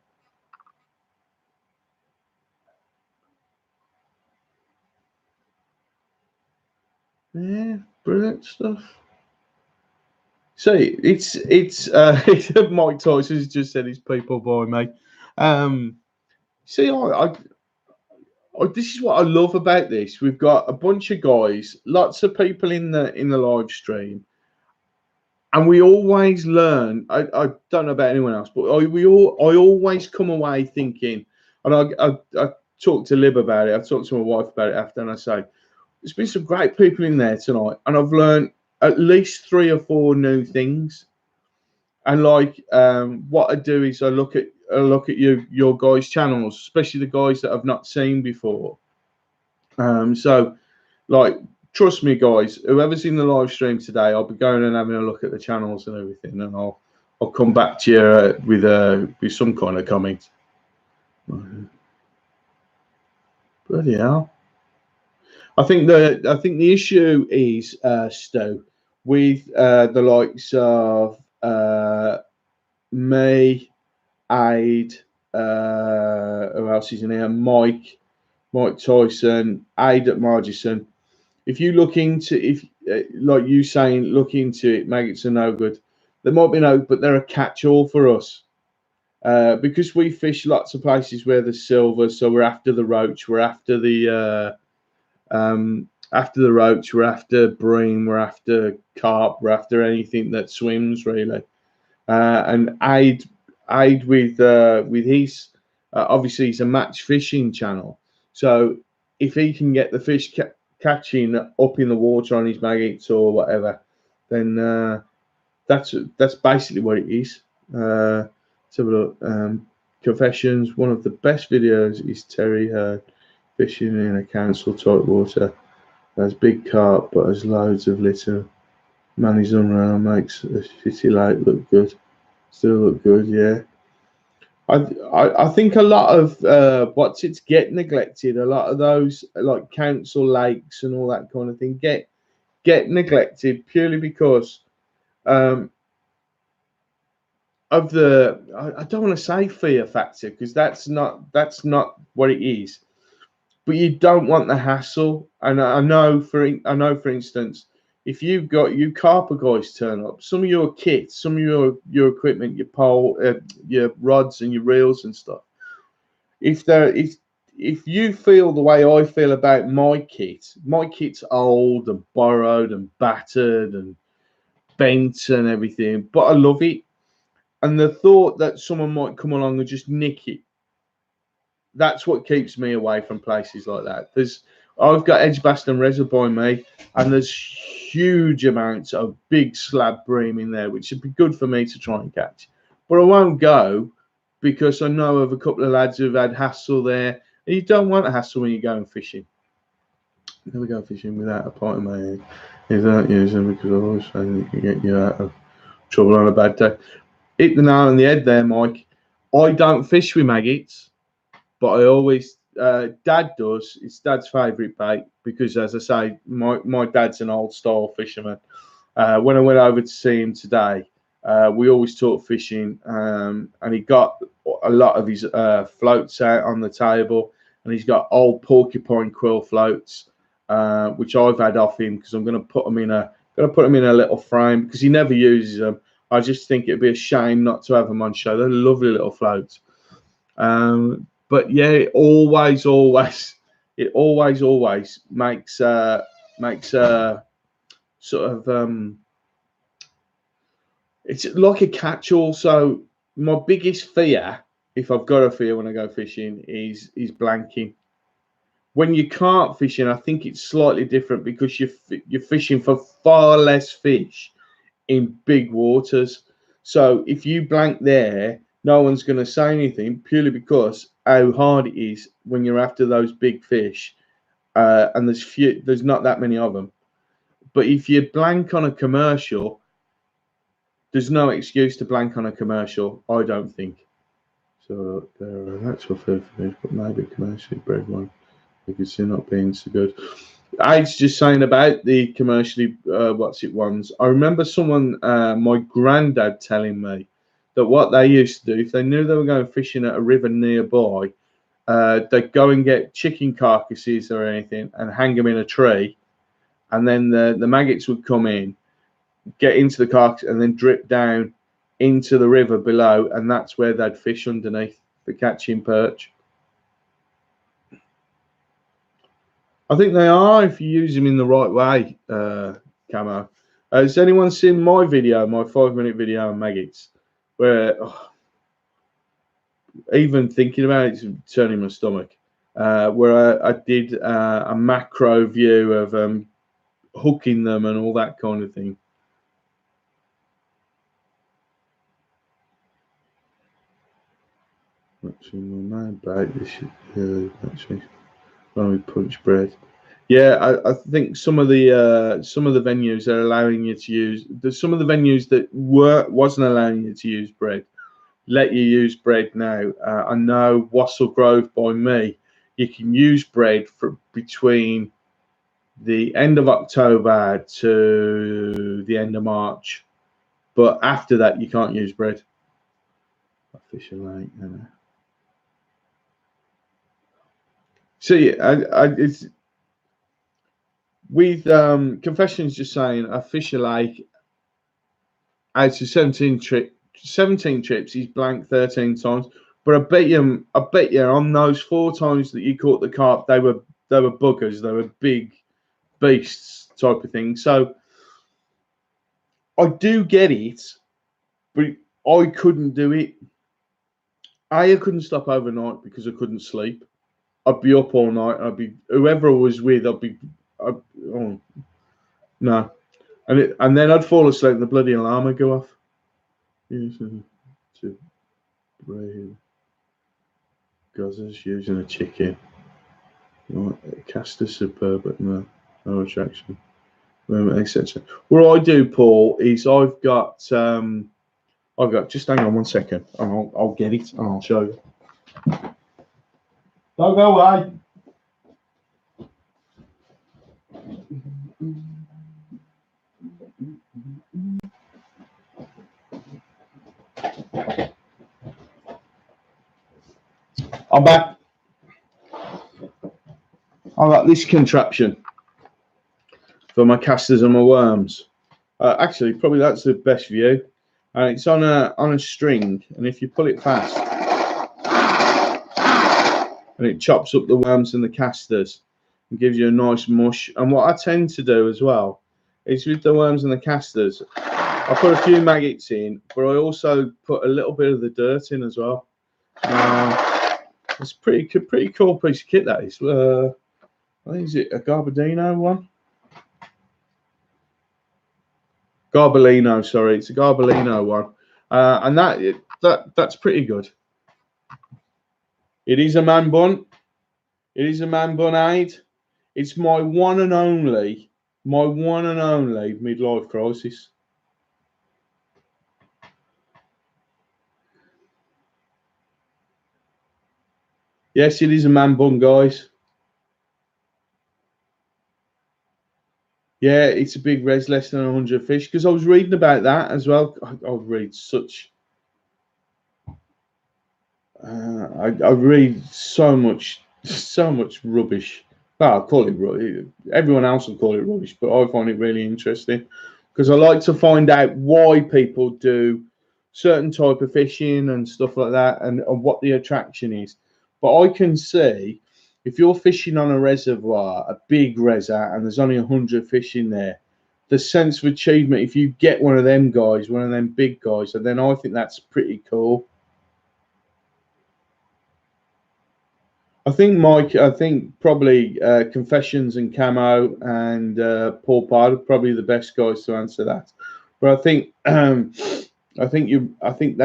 Yeah, brilliant stuff. See, it's Mike Tyson's just said his people by me. See, Oh, this is what I love about this. We've got a bunch of guys, lots of people in the live stream, and we always learn. I don't know about anyone else, but I always come away thinking, and I talked to Lib about it. I talked to my wife about it after, and I say, there's been some great people in there tonight, and I've learned at least 3 or 4 new things. And like, what I do is I look at your guys' channels, especially the guys that I've not seen before. So like, trust me, guys, whoever's in the live stream today, I'll be going and having a look at the channels and everything, and I'll come back to you with some kind of comment. Bloody hell. I think the issue is, Stu, with the likes of me, Aid, who else is in here? Mike Tyson, Aid at Margison. If you look into, like you saying, look into it, maggots are no good. There might be no, but they're a catch-all for us. Because we fish lots of places where there's silver, so we're after the roach, we're after the roach, we're after bream, we're after carp, we're after anything that swims really. And Aid with his obviously he's a match fishing channel, so if he can get the fish catching up in the water on his maggots or whatever, then that's basically what it is. Let's have a look. Confessions. One of the best videos is Terry Heard fishing in a council type water. Has big carp but has loads of little. Man is unreal, makes a shitty lake look good. Still look good, yeah. I think a lot of what's it's get neglected. A lot of those like council lakes and all that kind of thing get neglected purely because of the I don't want to say fear factor, because that's not what it is. But you don't want the hassle. And I know for instance, if you've got you carper guys turn up, some of your kits, some of your equipment, your pole, your rods and your reels and stuff. If you feel the way I feel about my kit's old and borrowed and battered and bent and everything, but I love it. And the thought that someone might come along and just nick it, that's what keeps me away from places like that. I've got Edgbaston Reservoir by me, and there's huge amounts of big slab bream in there, which would be good for me to try and catch. But I won't go because I know of a couple of lads who've had hassle there. And you don't want a hassle when you're going fishing. Never go fishing without a pot in my head. You don't use them because I always find you can get you out of trouble on a bad day. Hit the nail on the head there, Mike. I don't fish with maggots, but I always Dad does. It's Dad's favourite bait because, as I say, my dad's an old style fisherman. When I went over to see him today, we always talk fishing, and he got a lot of his floats out on the table, and he's got old porcupine quill floats, which I've had off him because I'm going to put them in a little frame because he never uses them. I just think it'd be a shame not to have them on show. They're lovely little floats. But yeah, it always makes sort of it's like a catch-all. So my biggest fear, if I've got a fear when I go fishing, is blanking. When you can't fishing, I think it's slightly different because you're fishing for far less fish in big waters. So if you blank there, no one's going to say anything purely because how hard it is when you're after those big fish, and there's not that many of them. But if you blank on a commercial, there's no excuse to blank on a commercial, I don't think. So there are natural food for fish, but maybe commercially bred one. You can see not being so good. I was just saying about the commercially ones. I remember someone, my granddad, telling me that what they used to do if they knew they were going fishing at a river nearby, they'd go and get chicken carcasses or anything and hang them in a tree, and then the maggots would come in, get into the carcass, and then drip down into the river below, and that's where they'd fish underneath for catching perch. I think they are if you use them in the right way, Camo. Has anyone seen my video, my 5-minute video on maggots, where even thinking about it's turning my stomach, where I did a macro view of hooking them and all that kind of thing. Actually, my man about this actually when we punch bread. Yeah, I think some of the venues are allowing you to use. There's some of the venues that wasn't allowing you to use bread. Let you use bread now. I know Wassell Grove by me, you can use bread for between the end of October to the end of March, but after that you can't use bread. Official lake. See, it's with Confessions just saying a Fisher Lake out of 17 trips, he's blanked 13 times. But I bet you on those 4 times that you caught the carp, they were buggers, they were big beasts type of thing. So I do get it, but I couldn't do it. I couldn't stop overnight because I couldn't sleep. I'd be up all night. I'd be whoever I was with. Oh no, and then I'd fall asleep and the bloody alarm would go off. Using Gozers using a chicken. Right, cast a superb, but no attraction. Etc. What I do, Paul, is I've got just hang on 1 second, and I'll get it and I'll show you. Don't go away. I'm back. I've got this contraption for my casters and my worms. Actually, probably that's the best view. And it's on a string, and if you pull it fast, and it chops up the worms and the casters and gives you a nice mush. And what I tend to do as well is with the worms and the casters, I put a few maggots in, but I also put a little bit of the dirt in as well. It's pretty cool piece of kit, that is. I think is it a Garbadino one? Garbolino, sorry, it's a Garbolino one, and that's pretty good. It is a man bun. It is a man bun aid. It's my one and only midlife crisis. Yes, it is a man bun, guys. Yeah, it's a big res, less than 100 fish. Because I was reading about that as well. I read such. I read so much rubbish. Well, I'll call it rubbish. Everyone else will call it rubbish, but I find it really interesting because I like to find out why people do certain type of fishing and stuff like that, and what the attraction is. But I can see if you're fishing on a reservoir, a big reservoir, and there's only 100 fish in there, the sense of achievement, if you get one of them guys, one of them big guys, and then I think that's pretty cool. I think probably Confessions and Camo and Paul Pard are probably the best guys to answer that. But I think they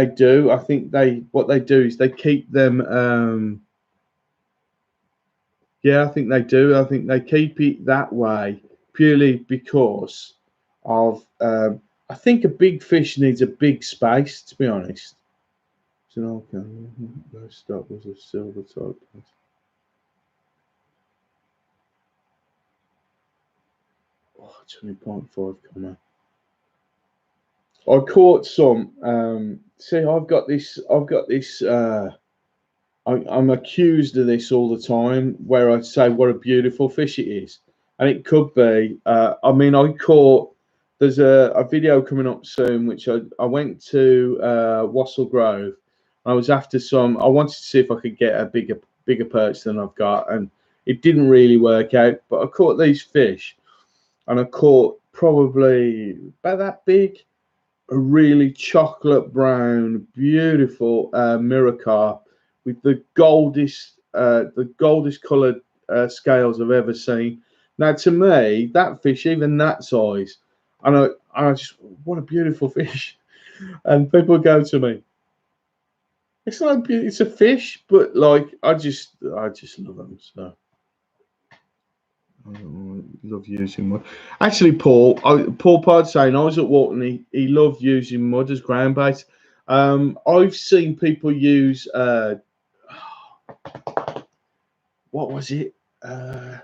do. I think what they do is they keep them. Yeah, I think they do. I think they keep it that way purely because of. I think a big fish needs a big space. To be honest, so stop was a silver type. Oh, 20.5 comma. I caught some. See, I've got this. I'm accused of this all the time, where I say what a beautiful fish it is, and it could be. I mean, I caught. There's a video coming up soon, which I went to Wassell Grove. I was after some. I wanted to see if I could get a bigger perch than I've got, and It didn't really work out, but I caught these fish, and I caught probably about that big, a really chocolate brown, beautiful mirror carp with the goldest coloured scales I've ever seen. Now, to me, that fish, even that size, I just, what a beautiful fish. And people go to me, it's not a it's a fish, but like I just love them. So I love using mud. Actually, Paul Pod saying I was at Walton. He loved using mud as ground bait. I've seen people use what was it? The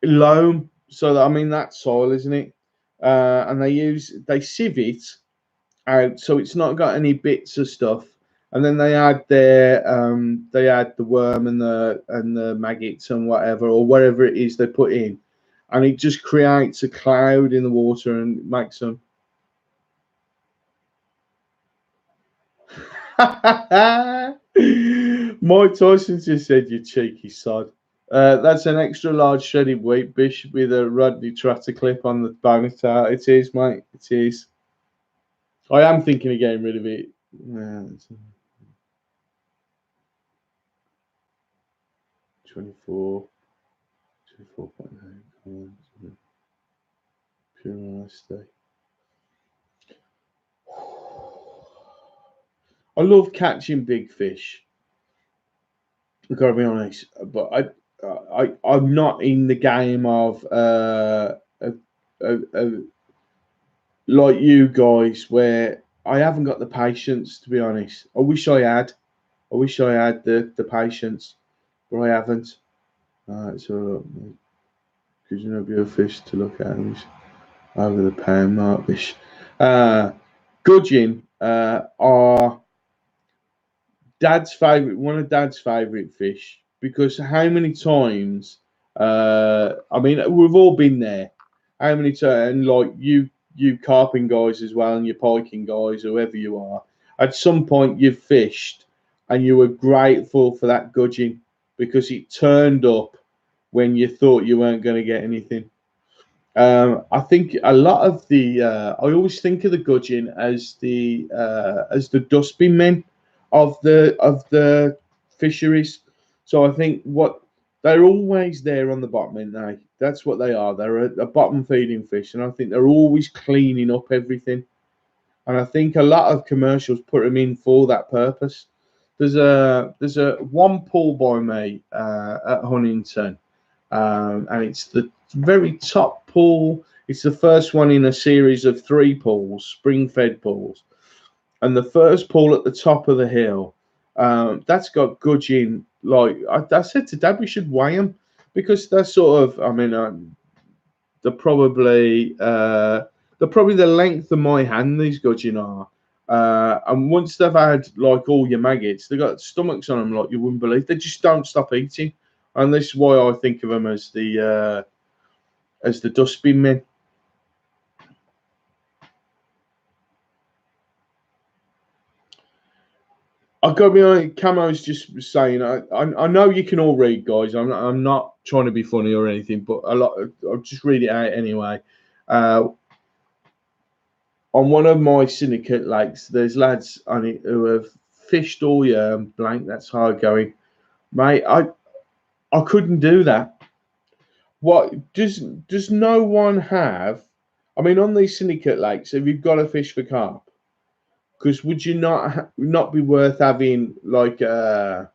loam. So that, I mean that's soil, isn't it? And they sieve it out so it's not got any bits of stuff, and then they add the worm and the maggots and whatever or whatever it is they put in, and it just creates a cloud in the water and makes them. Mike Tyson just said, "You cheeky sod." That's an extra large shredded wheat bish with a Rodney Trotter clip on the bonus. It is, mate. It is. I am thinking of getting rid of it. Yeah, 24, 24.9. Pure honesty. I love catching big fish. I've got to be honest, but I'm not in the game of like you guys, where I haven't got the patience. To be honest, I wish I had. I wish I had the patience, but I haven't. So because you know, be a fish to look at over the pound mark fish. Gudgeon are one of Dad's favourite fish, because how many times? I mean, we've all been there. How many times? And like you carping guys as well, and your piking guys, whoever you are, at some point you've fished, and you were grateful for that gudgeon because it turned up when you thought you weren't going to get anything. I think a lot of I always think of the gudgeon as the dustbin men of the fisheries. So I think what they're always there on the bottom, aren't they? That's what they are. They're a bottom feeding fish, and I think they're always cleaning up everything. And I think a lot of commercials put them in for that purpose. There's a one pool by me at Huntington, and it's the very top pool. It's the first one in a series of 3 pools, spring-fed pools, and the first pool at the top of the hill, that's got gudgeon. Like I said to Dad, we should weigh them because they're sort of. I mean, they're probably the length of my hand. These gudgeon are. And once they've had like all your maggots, they've got stomachs on them like you wouldn't believe. They just don't stop eating, and this is why I think of them as the dustbin men. I've got to be honest, Camo's just saying, I know you can all read, guys. I'm not trying to be funny or anything, but I'll just read it out anyway. On one of my syndicate lakes, there's lads on it who have fished all year and blank. That's hard going, mate. I couldn't do that. What does no one have? I mean, on these syndicate lakes, have you got to fish for carp? Because would you not be worth having like and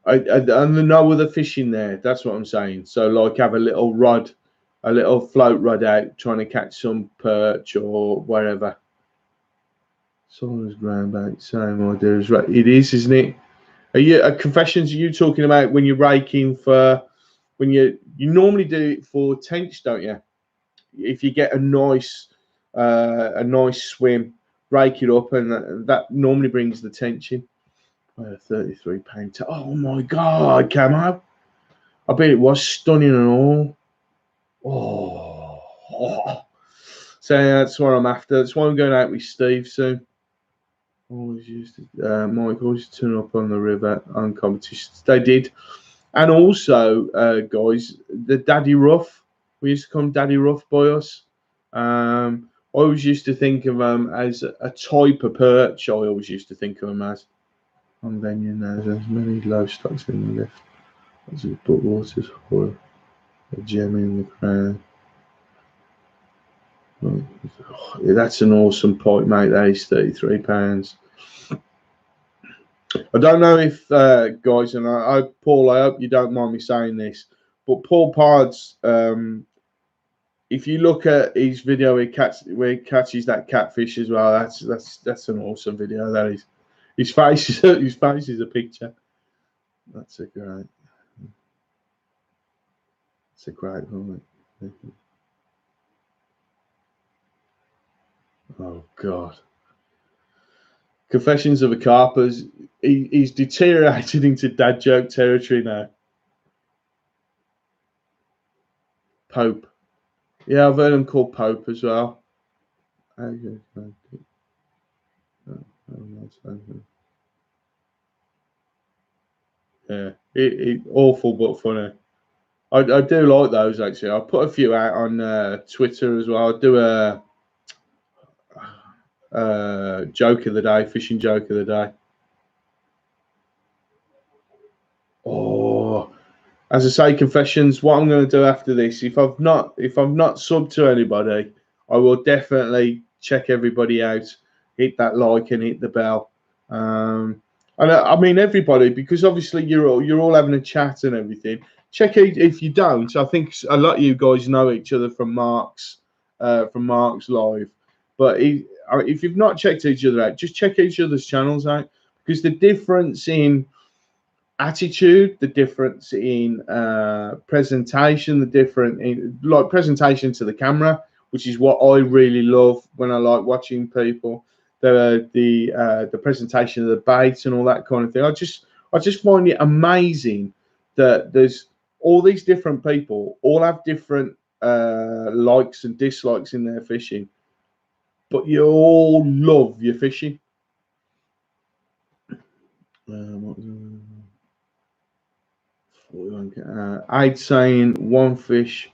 no other fish in there? That's what I'm saying. So like have a little rod, a little float rod out, trying to catch some perch or wherever. Someone's ground bait, same idea as right. It is, isn't it? Are you confessions? Are you talking about when you're raking for when you normally do it for tench, don't you? If you get a nice swim, rake it up, and that normally brings the tension. 33 pound. Oh my God, Camo! I bet it was stunning and all. Oh. So that's what I'm after. That's why I'm going out with Steve soon. Always used to, Mike always turn up on the river on competitions. They did. And also, guys, the Daddy Rough. We used to call him Daddy Rough by us. I always used to think of him as a type of perch. I always used to think of him as. I'm venue now. There's many low stocks in the lift. As it put waters for a gem in the crown. Oh, that's an awesome pike, mate. That is £33. I don't know if guys, and Paul, I hope you don't mind me saying this, but Paul Pard's, if you look at his video where he catches that catfish as well, that's an awesome video. That is, his face is a picture. That's a great moment. Oh God. Confessions of a Carpers. He's deteriorated into dad joke territory now. Pope. Yeah, I've heard him called Pope as well. Yeah, awful but funny. I do like those actually. I put a few out on Twitter as well. I do a joke of the day, fishing joke of the day. Oh, as I say, confessions. What I'm going to do after this, if I've not subbed to anybody, I will definitely check everybody out. Hit that like and hit the bell. And I mean everybody, because obviously you're all having a chat and everything. Check it if you don't. I think a lot of you guys know each other from Mark's live. But if you've not checked each other out, just check each other's channels out, because the difference in attitude, the difference in presentation, the different in like presentation to the camera, which is what I really love when I like watching people. The presentation of the bait and all that kind of thing. I just find it amazing that there's all these different people, all have different likes and dislikes in their fishing, but you all love your fishing. Aid saying one fish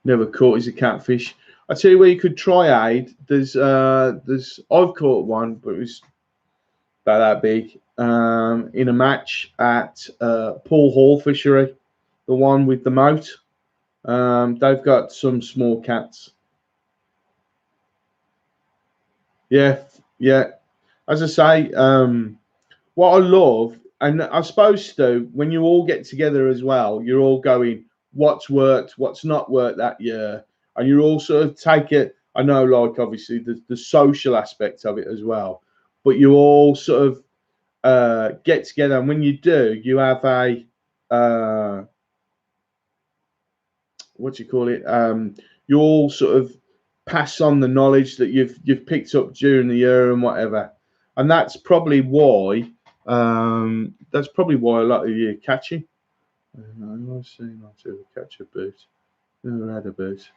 never caught is a catfish. I tell you where you could try Aid. There's I've caught one, but it was about that big. In a match at Paul Hall Fishery, the one with the moat. They've got some small cats. Yeah. As I say, what I love, and I suppose, Stu, when you all get together as well, you're all going, what's worked, what's not worked that year, and you all sort of take it. I know, like obviously the social aspect of it as well, but you all sort of get together, and when you do, you have a what do you call it? You all sort of pass on the knowledge that you've picked up during the year and whatever, and that's probably why a lot of you catch it. I've seen not to catch a boot. Never had a boot.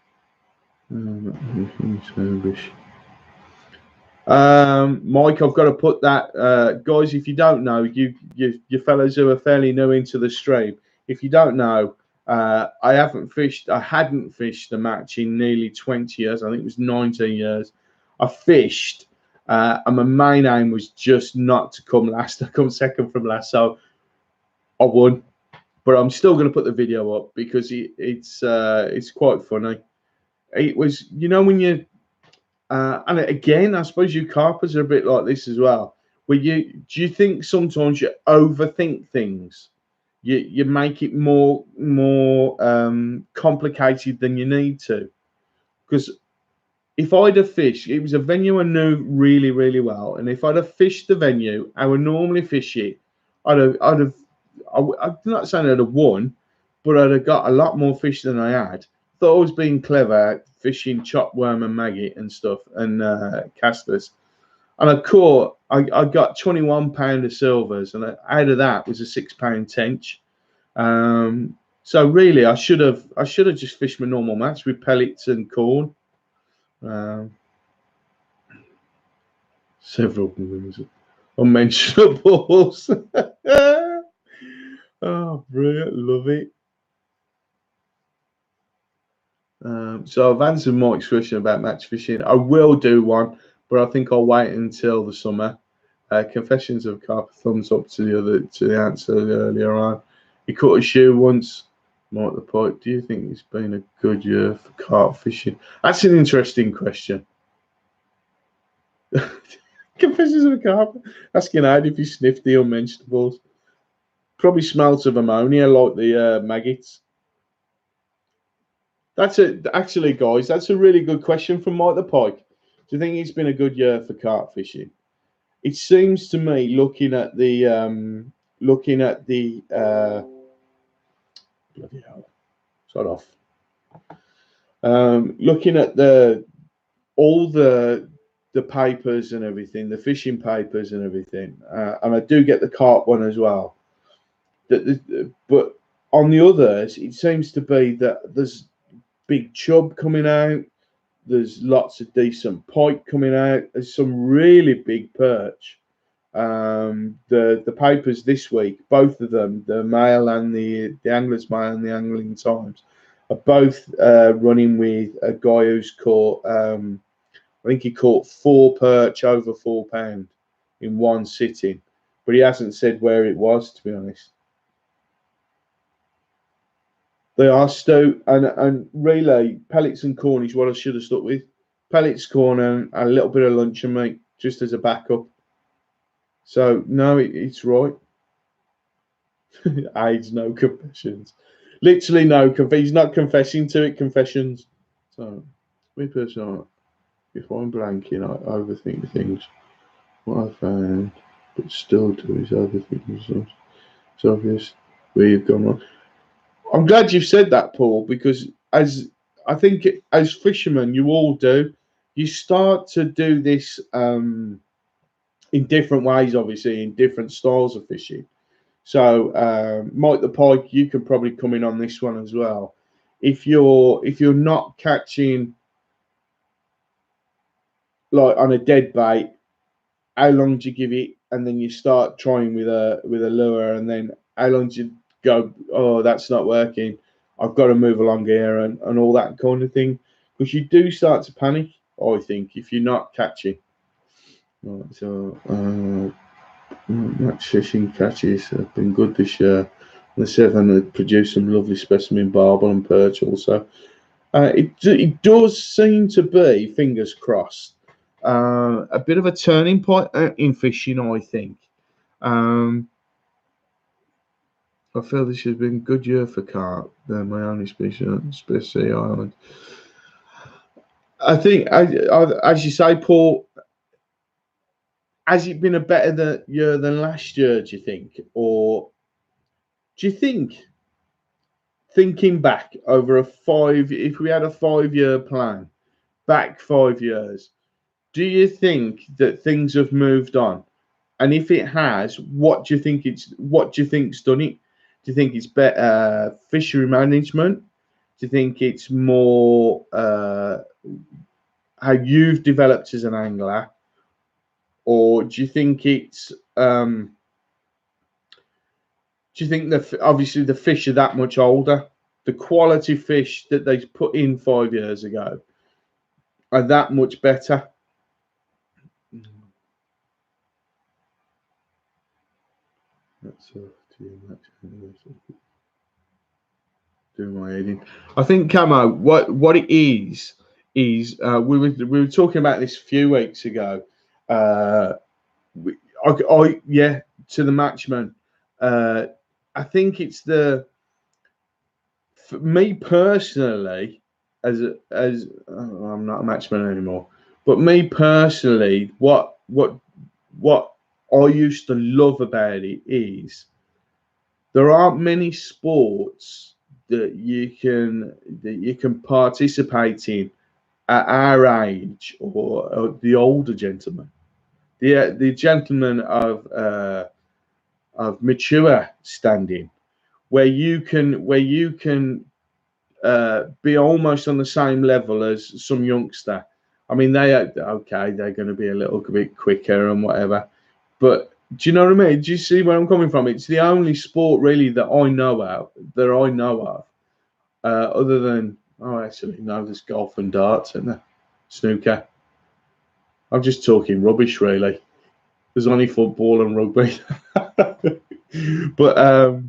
Bish. Mike, I've got to put that, guys. If you don't know, you fellas who are fairly new into the stream, if you don't know, I hadn't fished a match in nearly 20 years. I think it was 19 years. I fished, and my main aim was just not to come last. I come second from last, so I won. But I'm still going to put the video up because it's quite funny. It was, when you and again, I suppose you carpers are a bit like this as well. Where do you think sometimes you overthink things? You make it more complicated than you need to. Because if I'd have fished, it was a venue I knew really, really well, and if I'd have fished the venue I would normally fish it, I'm not saying I'd have won, but I'd have got a lot more fish than I had. Thought I was being clever, fishing chopworm and maggot and stuff and casters, and I got 21 pound of silvers, and out of that was a £6 tench. So really, I should have just fished my normal match with pellets and corn. Several unmentionables. Oh, brilliant. Love it. So I've answered Mike's question about match fishing. I will do one, but I think I'll wait until the summer. Confessions of a Carp, thumbs up to the answer earlier on. He caught a shoe once. Mike the Pipe, do you think it's been a good year for carp fishing? That's an interesting question. Confessions of a Carp, asking Aid if he sniffed the unmentionables. Probably smells of ammonia like the maggots. That's it. Actually, guys, that's a really good question from Mike the Pike. Do you think it's been a good year for carp fishing? It seems to me, looking at the bloody hell, sort of looking at all the papers and everything, the fishing papers and everything, and I do get the carp one as well. But on the others, it seems to be that there's big chub coming out. There's lots of decent pike coming out. There's some really big perch. The papers this week, both of them, the Mail and the Anglers Mail and the Angling Times, are both running with a guy who's caught. I think he caught 4 perch over £4 in one sitting, but he hasn't said where it was. To be honest, they are Stowe and relay pellets and corn is what I should have stuck with. Pellets, corn, and a little bit of luncheon meat just as a backup. So no, it's right. AIDS, no confessions. Literally no. He's not confessing to it. Confessions. So, me personally, if I'm blanking, I overthink things. What I found, but still do is overthinking stuff. It's obvious where you've gone wrong. I'm glad you've said that, Paul, because as I think as fishermen, you all do. You start to do this in different ways, obviously, in different styles of fishing. So, Mike the Pike, you can probably come in on this one as well. If you're not catching like on a dead bait, how long do you give it? And then you start trying with a lure, and then how long do you go? Oh, that's not working. I've got to move along here, and all that kind of thing. Because you do start to panic, I think, if you're not catching. Right, so match fishing catches have been good this year. The seven have produced some lovely specimen barbel and perch also. It does seem to be, fingers crossed, a bit of a turning point in fishing, I think. Um, I feel this has been a good year for carp. They're my only species island. I think, as you say, Paul, has it been a better year than last year, do you think? Or do you think, thinking back over if we had a 5-year plan, back 5 years, do you think that things have moved on? And if it has, what do you think's done it? Do you think it's better fishery management? Do you think it's more how you've developed as an angler, or do you think it's do you think that obviously the fish are that much older? The quality fish that they put in 5 years ago are that much better. That's too much. Do my editing. I think Camo. What it is we were talking about this a few weeks ago. Yeah, to the matchman. I think it's for me personally, as I'm not a matchman anymore, but me personally, what I used to love about it is there aren't many sports that you can participate in at our age, or the older gentlemen, the gentlemen of mature standing, where you can be almost on the same level as some youngster. I mean, they are okay. They're going to be a little bit quicker and whatever, but Do you know what I mean? Do you see where I'm coming from? It's the only sport really that I know of, other than, oh, actually, no, there's golf and darts and snooker. I'm just talking rubbish, really. There's only football and rugby. But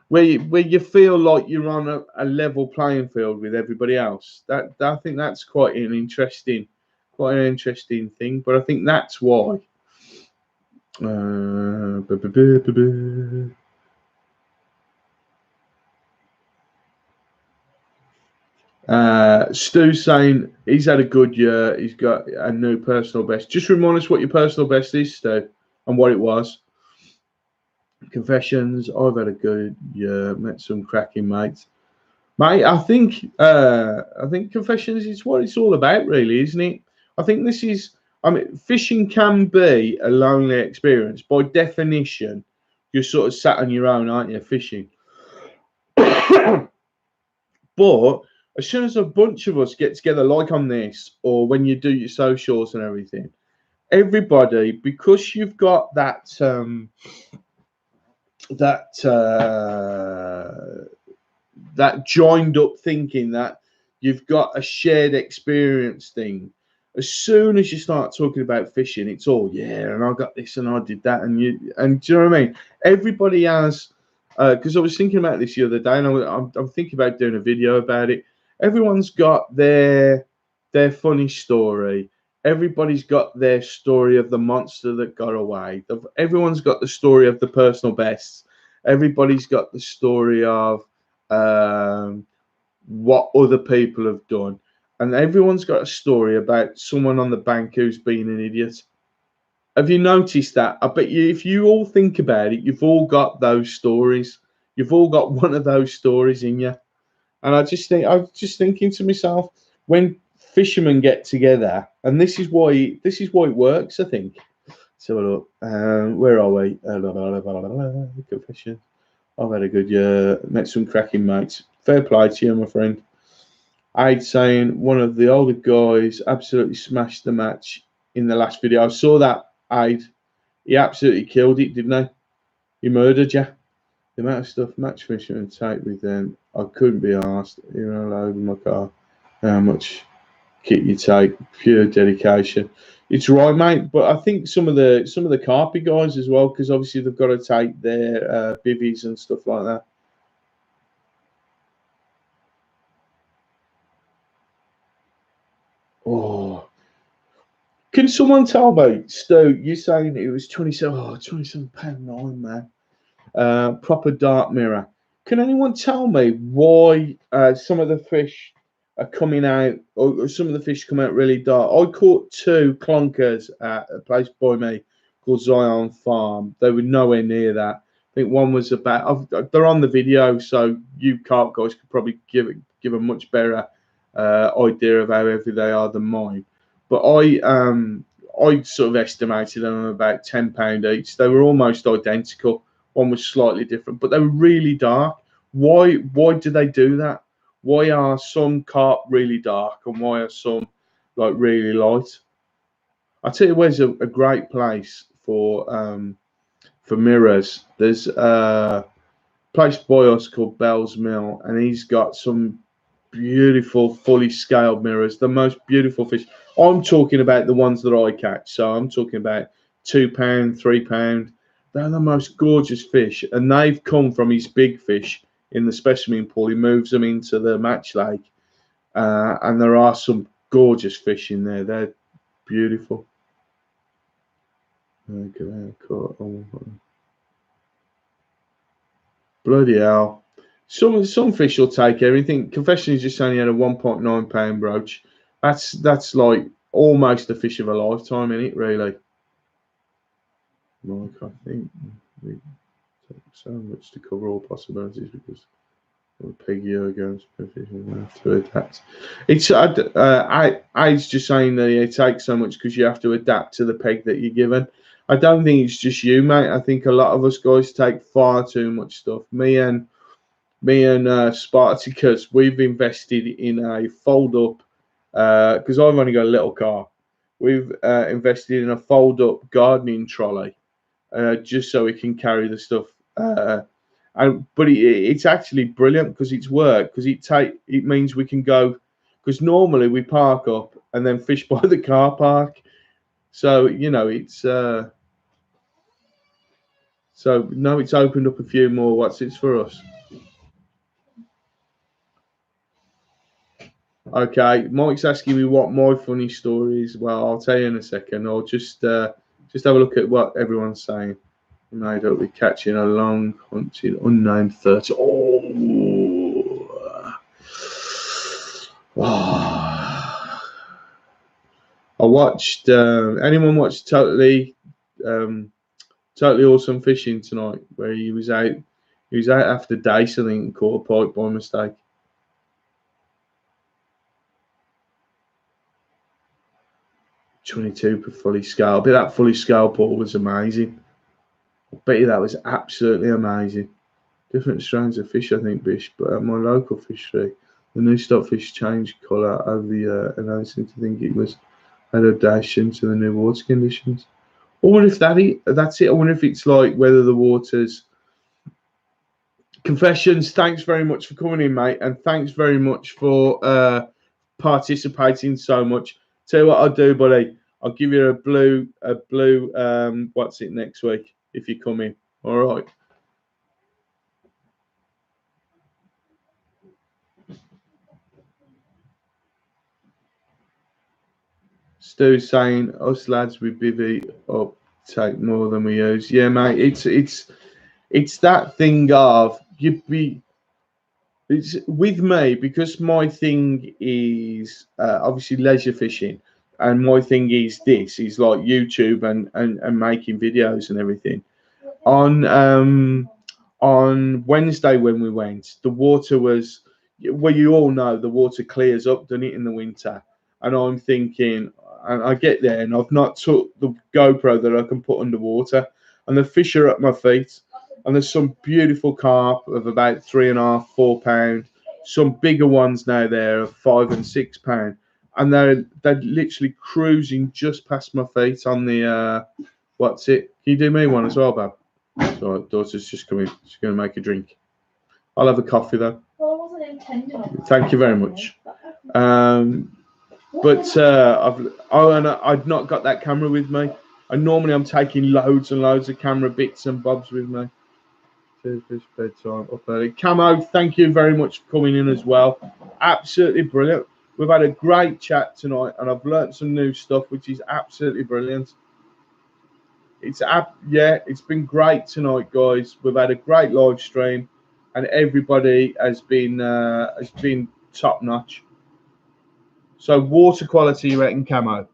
where you feel like you're on a level playing field with everybody else, that I think that's quite an interesting thing. But I think that's why. Stu's saying he's had a good year. He's got a new personal best. Just remind us what your personal best is, Stu, and what it was. Confessions. I've had a good year. Met some cracking mates. Mate, I think confessions is what it's all about, really, isn't it? I think this is. I mean, fishing can be a lonely experience by definition. You're sort of sat on your own, aren't you, fishing? But as soon as a bunch of us get together, like on this, or when you do your socials and everything, everybody, because you've got that joined up thinking, that you've got a shared experience thing. As soon as you start talking about fishing, it's all, yeah, and I got this and I did that, and do you know what I mean? Everybody has, because I was thinking about this the other day, and I'm thinking about doing a video about it. Everyone's got their funny story. Everybody's got their story of the monster that got away. Everyone's got the story of the personal bests. Everybody's got the story of what other people have done, and everyone's got a story about someone on the bank who's been an idiot. Have you noticed that? I bet you, if you all think about it, you've all got those stories. You've all got one of those stories in you. And I was just thinking to myself, when fishermen get together, and this is why it works, I think. So look, where are we? Confession. I've had a good year. Met some cracking mates. Fair play to you, my friend. I'd saying one of the older guys absolutely smashed the match in the last video. I saw that. He absolutely killed it, didn't he? He murdered you. The amount of stuff match fishing and take with them, I couldn't be asked. You're allowed in my car. How much kit you take? Pure dedication. It's right, mate. But I think some of the carpy guys as well, because obviously they've got to take their bivvies and stuff like that. Oh, can someone tell me, Stu? You're saying it was 27. Oh, £27.9, man. Proper dark mirror. Can anyone tell me why some of the fish are coming out, or some of the fish come out really dark? I caught two clunkers at a place by me called Zion Farm. They were nowhere near that. I think one was about. They're on the video, so you carp guys could probably give a much better idea of how heavy they are than mine. But I sort of estimated them about £10 each. They were almost identical. One was slightly different, but they were really dark. Why do they do that? Why are some carp really dark and why are some like really light? I tell you, where's a great place for mirrors. There's a place by us called Bell's Mill, and he's got some beautiful, fully scaled mirrors. The most beautiful fish. I'm talking about the ones that I catch. So I'm talking about £2, £3. They're the most gorgeous fish, and they've come from his big fish in the specimen pool. He moves them into the match lake, and there are some gorgeous fish in there. They're beautiful. Bloody hell. Some fish will take everything. Confession is just only had a £1.9 brooch. That's like almost the fish of a lifetime, isn't it, really? Like, I think we take so much to cover all possibilities because the pig year goes to adapt. It's I's just saying that it takes so much because you have to adapt to the peg that you're given. I don't think it's just you, mate. I think a lot of us guys take far too much stuff. Me and Spartacus, we've invested in a fold-up because I've only got a little car. We've invested in a fold-up gardening trolley just so we can carry the stuff. But it's actually brilliant because it's work, because it means we can go, because normally we park up and then fish by the car park. So it's so no, it's opened up a few more what's it's for us. Okay, Mike's asking me what my funny story is. Well, I'll tell you in a second. I'll just have a look at what everyone's saying. Made up with catching a long hunted unnamed 30. Oh. I watched. Anyone watched Totally Awesome Fishing tonight, where he was out. He was out after dace, I think, and caught a pike by mistake. 22 per fully scale. But that fully scale pull was amazing. I bet you that was absolutely amazing. Different strains of fish, I think, Bish, but at my local fishery, the new stockfish changed colour over the year, and I seem to think it was adaptation to the new water conditions. I wonder if that's it. I wonder if it's like whether the water's confessions. Thanks very much for coming in, mate, and thanks very much for participating so much. Tell you what I'll do, buddy. I'll give you a blue what's it next week if you come in. All right. Stu's saying us lads with bivvy up take more than we use. Yeah, mate. It's that thing of it's with me, because my thing is obviously leisure fishing, and my thing is this is like YouTube and making videos and everything. On Wednesday when we went, the water was, well, you all know the water clears up, doesn't it, in the winter? And I'm thinking, and I get there and I've not took the GoPro that I can put underwater, and the fish are at my feet, and there's some beautiful carp of about 3.5, 4 pound, some bigger ones now there of 5 and 6 pound, and they're literally cruising just past my feet on the what's it? Can you do me one as well, Bab? So daughter's just coming. She's going to make a drink. I'll have a coffee though. Well, I wasn't intending. Thank you very much. But I've not got that camera with me. And normally I'm taking loads and loads of camera bits and bobs with me. Fish bedtime up early. Camo, thank you very much for coming in as well. Absolutely brilliant. We've had a great chat tonight, and I've learnt some new stuff, which is absolutely brilliant. It's been great tonight, guys. We've had a great live stream, and everybody has been top notch. So water quality, you reckon, Camo,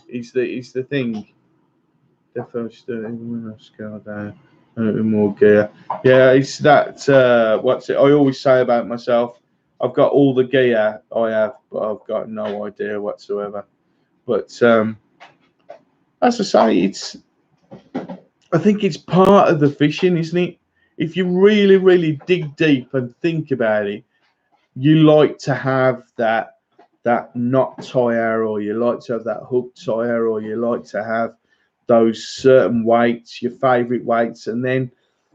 is the thing. Definitely scale down more gear. Yeah, it's that. What's it? I always say about myself. I've got all the gear I have, but I've got no idea whatsoever. But as I say, I think it's part of the fishing, isn't it? If you really, really dig deep and think about it, you like to have that knot tire, or you like to have that hook tire, or you like to have those certain weights, your favourite weights, and then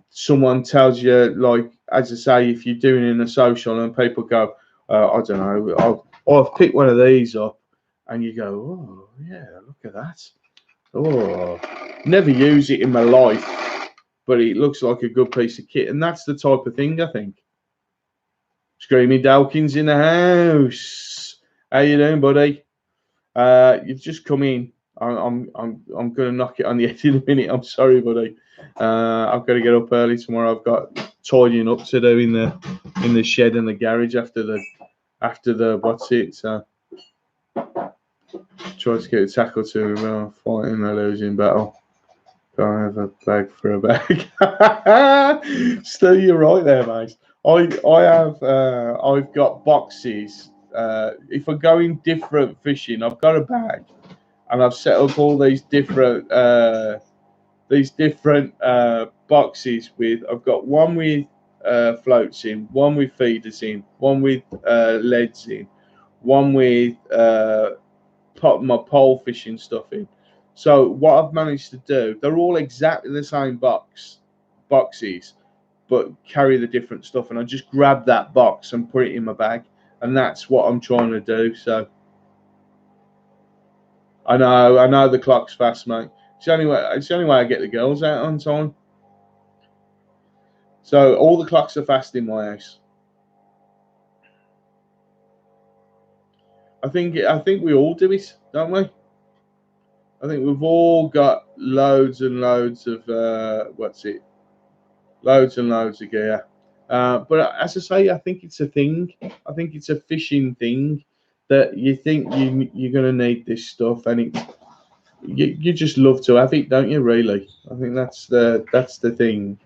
someone tells you, like, as I say, if you're doing it in a social and people go, I don't know, I've picked one of these up, and you go, oh yeah, look at that. Oh, never use it in my life, but it looks like a good piece of kit, and that's the type of thing, I think. Screamy Dawkins in the house. How you doing, buddy? You've just come in. I'm gonna knock it on the head in a minute. I'm sorry, buddy. I've got to get up early tomorrow. I've got tidying up to do in the shed and the garage after the what's it? So try to get a tackle to fighting a losing battle. Can't have a bag for a bag. Still, you're right there, mate. I've got boxes. If I go in different fishing, I've got a bag, and I've set up all these different boxes with. I've got one with floats in, one with feeders in, one with leads in, one with my pole fishing stuff in. So what I've managed to do, they're all exactly the same boxes, but carry the different stuff. And I just grab that box and put it in my bag, and that's what I'm trying to do. So I know the clock's fast, mate. It's the only way I get the girls out on time. So all the clocks are fast in my house. I think we all do it, don't we? I think we've all got loads and loads of loads and loads of gear. But as I say, I think it's a thing. I think it's a fishing thing that you think you're gonna need this stuff, and you just love to have it, don't you? Really, I think that's the thing.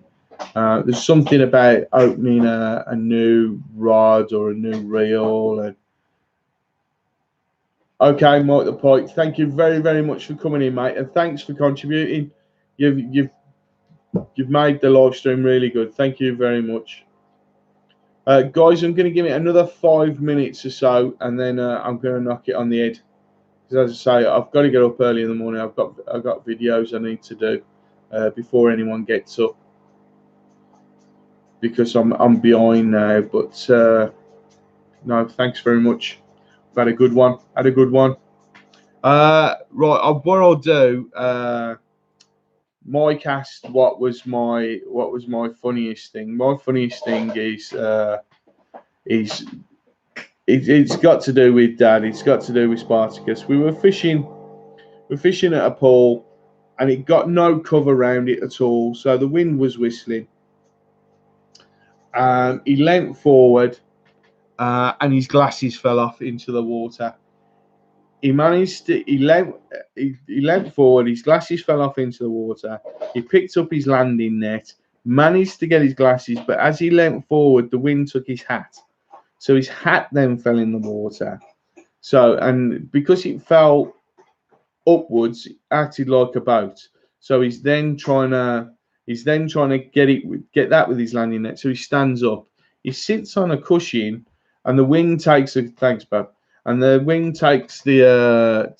There's something about opening a new rod or a new reel. And okay, Mike the Pike, thank you very very much for coming in, mate, and thanks for contributing. You've you've made the live stream really good. Thank you very much. Guys, I'm going to give it another 5 minutes or so, and then I'm going to knock it on the head. Because as I say, I've got to get up early in the morning. I've got videos I need to do before anyone gets up, because I'm behind now. But no, thanks very much. I've had a good one. Right, what I'll do. My cast. What was my funniest thing? My funniest thing is it's got to do with Dad. It's got to do with Spartacus. We're fishing at a pool, and it got no cover around it at all. So the wind was whistling. He leant forward, and his glasses fell off into the water. He leant forward. His glasses fell off into the water. He picked up his landing net, managed to get his glasses, but as he leant forward, the wind took his hat. So his hat then fell in the water. So, and because it fell upwards, it acted like a boat. So he's then trying to get that with his landing net. So he stands up. He sits on a cushion, and the wind takes thanks, Bob. And the wind takes the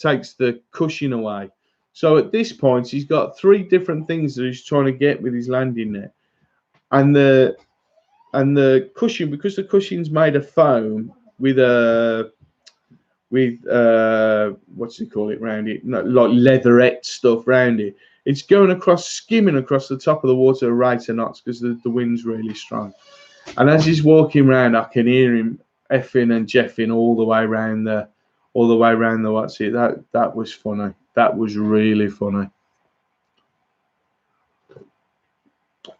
cushion away. So at this point, he's got three different things that he's trying to get with his landing net, and the cushion, because the cushion's made of foam with what's it call it round it, no, like leatherette stuff round it. It's skimming across the top of the water right at knots because the wind's really strong. And as he's walking around, I can hear him effing and jeffing all the way around the what's it. That was funny. That was really funny.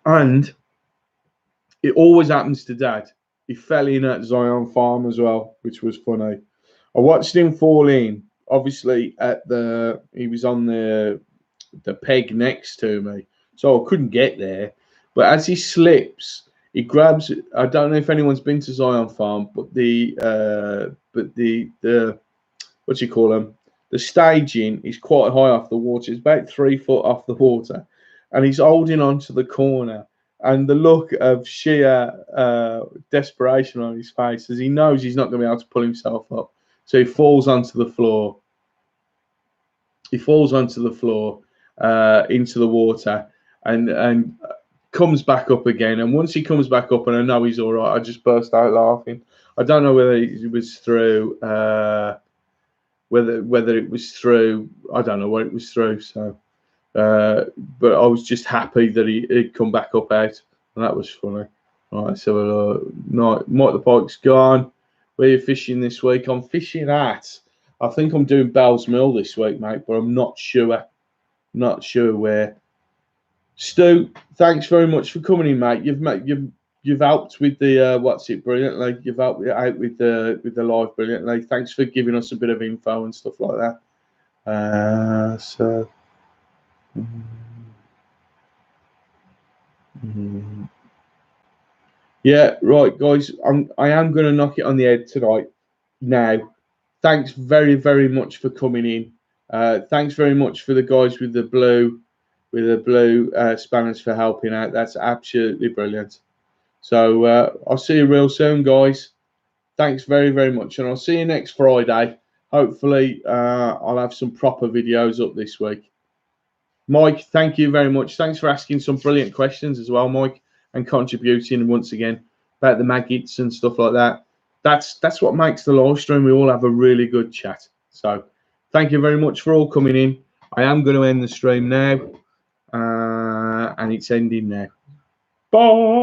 And it always happens to Dad. He fell in at Zion Farm as well, which was funny. I watched him fall in. Obviously, he was on the peg next to me, so I couldn't get there. But as he slips, he grabs. I don't know if anyone's been to Zion Farm, but the what do you call them? The staging is quite high off the water. It's about 3 foot off the water, and he's holding on to the corner. And the look of sheer desperation on his face, as he knows he's not going to be able to pull himself up. So he falls onto the floor. Into the water, and comes back up again. And once he comes back up, and I know he's all right, I just burst out laughing. I don't know whether it was through, whether it was through. I don't know what it was through. So, but I was just happy that he'd come back up out, and that was funny. All right, so no, Mike the Pike's gone. Where are you fishing this week? I'm fishing at. I think I'm doing Bell's Mill this week, mate, but I'm not sure. Not sure where. Stu, thanks very much for coming in, mate. You've helped with the what's it brilliantly. You've helped out with the live brilliantly. Thanks for giving us a bit of info and stuff like that. Yeah, right, guys. I am going to knock it on the head tonight. Now, thanks very, very much for coming in. Thanks very much for the guys with the blue spanners for helping out. That's absolutely brilliant. So I'll see you real soon, guys. Thanks very, very much, and I'll see you next Friday. Hopefully, I'll have some proper videos up this week. Mike, thank you very much. Thanks for asking some brilliant questions as well, Mike, and contributing once again about the maggots and stuff like that. That's what makes the live stream. We all have a really good chat. So thank you very much for all coming in. I am going to end the stream now, and it's ending now. Bye.